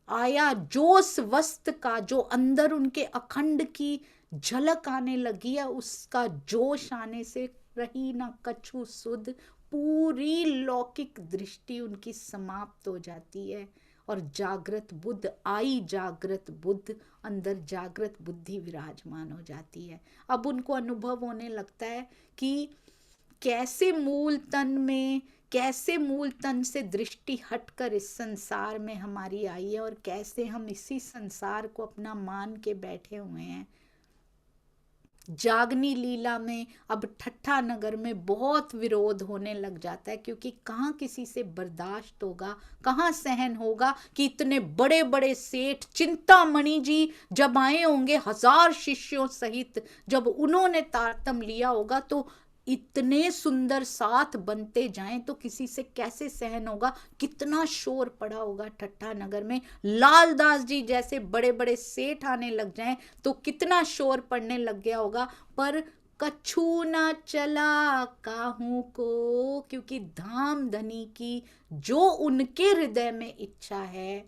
आया जोश वस्त का, जो अंदर उनके अखंड की झलक आने लगी है, उसका जोश आने से रही ना कछु सुध, पूरी लौकिक दृष्टि उनकी समाप्त हो जाती है। और जागृत बुद्ध आई, जागृत बुद्ध अंदर जागृत बुद्धि विराजमान हो जाती है। अब उनको अनुभव होने लगता है कि कैसे मूल तन में, कैसे मूल तन से दृष्टि हटकर इस संसार में हमारी आई है, और कैसे हम इसी संसार को अपना मान के बैठे हुए हैं। जागनी लीला में अब ठट्ठा नगर में बहुत विरोध होने लग जाता है, क्योंकि कहाँ किसी से बर्दाश्त होगा, कहाँ सहन होगा कि इतने बड़े बड़े सेठ चिंतामणि जी जब आए होंगे 1000 शिष्यों सहित, जब उन्होंने तारतम लिया होगा तो इतने सुंदर साथ बनते जाएं तो किसी से कैसे सहन होगा, कितना शोर पड़ा होगा ठट्ठा नगर में। लाल दास जी जैसे बड़े बड़े सेठ आने लग जाएं तो कितना शोर पड़ने लग गया होगा। पर कछु ना चला काहू को, क्योंकि धाम धनी की जो उनके हृदय में इच्छा है,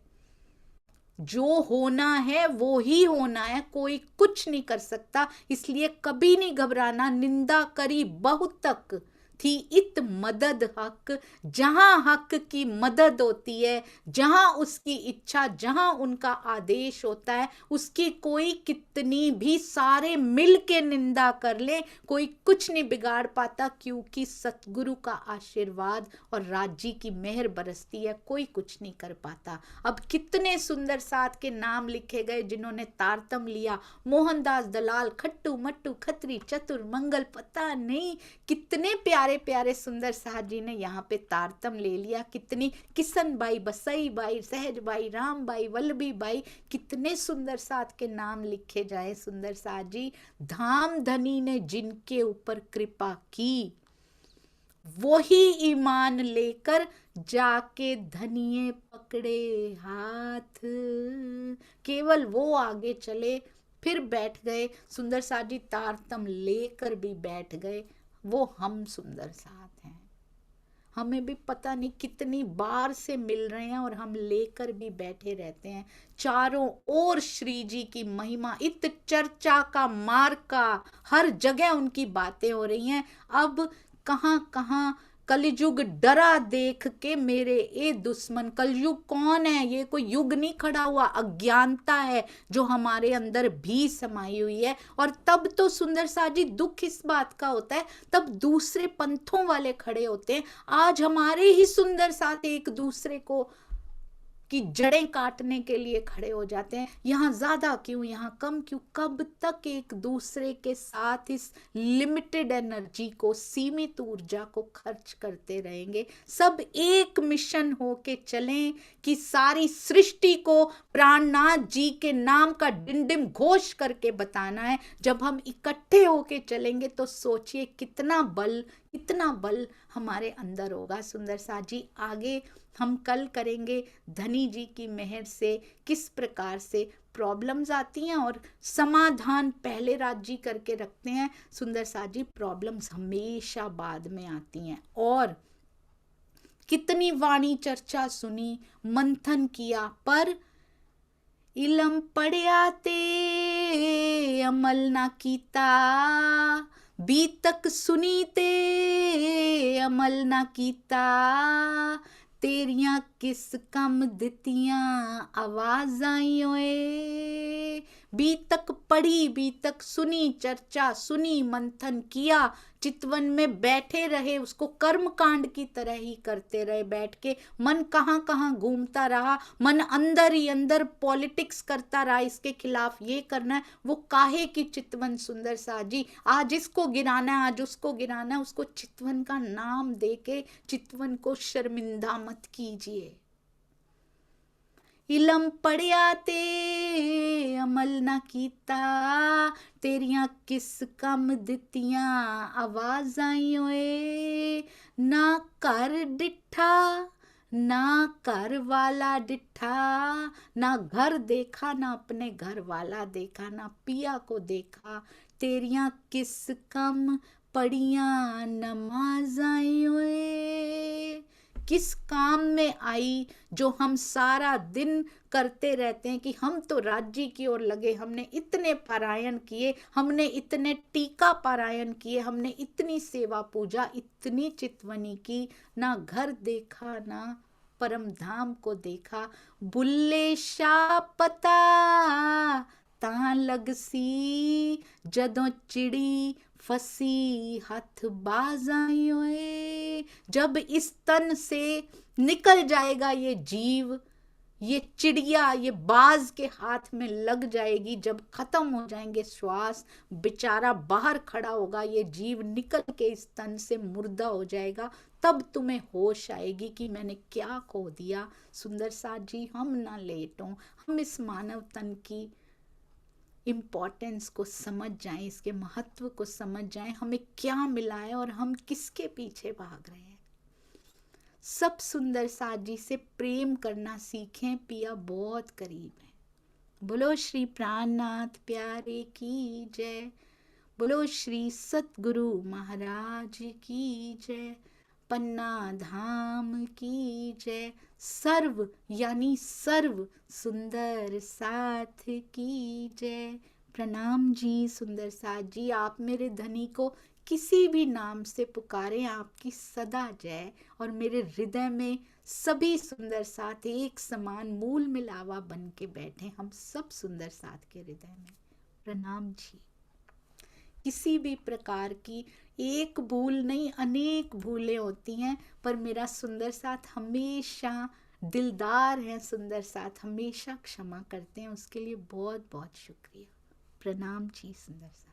जो होना है वो ही होना है, कोई कुछ नहीं कर सकता। इसलिए कभी नहीं घबराना। निंदा करी बहुत तक थी इत मदद हक, जहां हक की मदद होती है, जहां उसकी इच्छा, जहां उनका आदेश होता है, उसकी कोई कितनी भी सारे मिल के निंदा कर ले, कोई कुछ नहीं बिगाड़ पाता, क्योंकि सतगुरु का आशीर्वाद और राज्य की मेहर बरसती है, कोई कुछ नहीं कर पाता। अब कितने सुंदर साथ के नाम लिखे गए जिन्होंने तारतम लिया, मोहनदास दलाल, खट्टू मट्टू खत्री चतुर मंगल, पता नहीं कितने प्यारे प्यारे प्यारे सुंदर साथ जी ने यहाँ पे तारतम ले लिया। कितनी किशन बाई, बसई बाई, सहज by, Ram by, Vallabhi by, कितने सुंदर साथ के नाम लिखे जाए सुंदर साथ जी। धाम धनी ने जिनके ऊपर कृपा की, वही ईमान लेकर जाके धनिये पकड़े हाथ। केवल वो आगे चले, फिर बैठ गए। सुंदर साथ जी तारतम लेकर भी बैठ गए। वो हम सुंदर साथ हैं। हमें भी पता नहीं कितनी बार से मिल रहे हैं और हम लेकर भी बैठे रहते हैं। चारों ओर श्री जी की महिमा, इत चर्चा का मार्ग का, हर जगह उनकी बातें हो रही हैं। अब कहां कहां कलयुग डरा देख के मेरे ए दुश्मन। कलयुग कौन है? ये कोई युग नहीं खड़ा हुआ, अज्ञानता है जो हमारे अंदर भी समाई हुई है। और तब तो सुंदर साथ जी दुख इस बात का होता है, तब दूसरे पंथों वाले खड़े होते हैं। आज हमारे ही सुंदर साथ एक दूसरे को की जड़ें काटने के लिए खड़े हो जाते हैं। यहाँ ज्यादा क्यों, यहाँ कम क्यों? कब तक एक दूसरे के साथ इस लिमिटेड एनर्जी को, सीमित ऊर्जा को खर्च करते रहेंगे? सब एक मिशन होके चलें कि सारी सृष्टि को प्राणनाथ जी के नाम का डिंडिम घोष करके बताना है। जब हम इकट्ठे होके चलेंगे तो सोचिए कितना बल हमारे अंदर होगा। सुंदर साथ जी आगे हम कल करेंगे धनी जी की मेहर से किस प्रकार से प्रॉब्लम्स आती हैं और समाधान पहले राज जी करके रखते हैं। सुंदर साथ जी प्रॉब्लम्स हमेशा बाद में आती हैं। और कितनी वाणी चर्चा सुनी, मंथन किया, पर इलम पढ़िया ते अमल ना कीता, बीतक सुनी ते अमल ना कीता, तेरियां किस कम दितियां आवाज आई ओए। बीतक पढ़ी, बीतक सुनी, चर्चा सुनी, मंथन किया, चितवन में बैठे रहे, उसको कर्म कांड की तरह ही करते रहे। बैठ के मन कहाँ कहाँ घूमता रहा, मन अंदर ही अंदर पॉलिटिक्स करता रहा, इसके खिलाफ ये करना है, वो काहे की चितवन। सुंदर साथ जी आज इसको गिराना है, आज उसको गिराना है, उसको चितवन का नाम देके चितवन को शर्मिंदा मत कीजिए। इलम पढ़िया ते अमल ना कीता, तेरियां किस कम दितियां आवाज आई ओए। ना घर डिठा, ना घर वाला डिठा, ना घर देखा, ना अपने घर वाला देखा, ना पिया को देखा, तेरियां किस कम पढ़ियां नमाज आई ओए। किस काम में आई जो हम सारा दिन करते रहते हैं कि हम तो राज्य की ओर लगे, हमने इतने पारायण किए, हमने इतने टीका पारायण किए, हमने इतनी सेवा पूजा, इतनी चितवनी की, ना घर देखा ना परम धाम को देखा। बुल्ले शाह पता तां लगसी, जदों चिड़ी फसी हथ बाज आई ओए। जब इस तन से निकल जाएगा ये जीव, ये चिड़िया, ये बाज के हाथ में लग जाएगी, जब खत्म हो जाएंगे श्वास, बेचारा बाहर खड़ा होगा, ये जीव निकल के इस तन से मुर्दा हो जाएगा, तब तुम्हें होश आएगी कि मैंने क्या खो दिया। सुंदर साथ जी हम ना लेटों, हम इस मानव तन की इम्पोर्टेंस को समझ जाएं, इसके महत्व को समझ जाएं, हमें क्या मिला है और हम किसके पीछे भाग रहे हैं। सब सुंदर साथ जी से प्रेम करना सीखें, पिया बहुत करीब है। बोलो श्री प्राणनाथ प्यारे की जय, बोलो श्री सतगुरु महाराज की जय, पन्ना धाम की जय, सर्व यानी सर्व सुंदर साथ की जय। प्रणाम जी सुंदर साथ जी, आप मेरे धनी को किसी भी नाम से पुकारें, आपकी सदा जय। और मेरे हृदय में सभी सुंदर साथ एक समान मूल मिलावा बन के बैठे, हम सब सुंदर साथ के हृदय में। प्रणाम जी। किसी भी प्रकार की एक भूल नहीं, अनेक भूलें होती हैं, पर मेरा सुंदर साथ हमेशा दिलदार है, सुंदर साथ हमेशा क्षमा करते हैं, उसके लिए बहुत बहुत शुक्रिया। प्रणाम जी सुंदर साथ।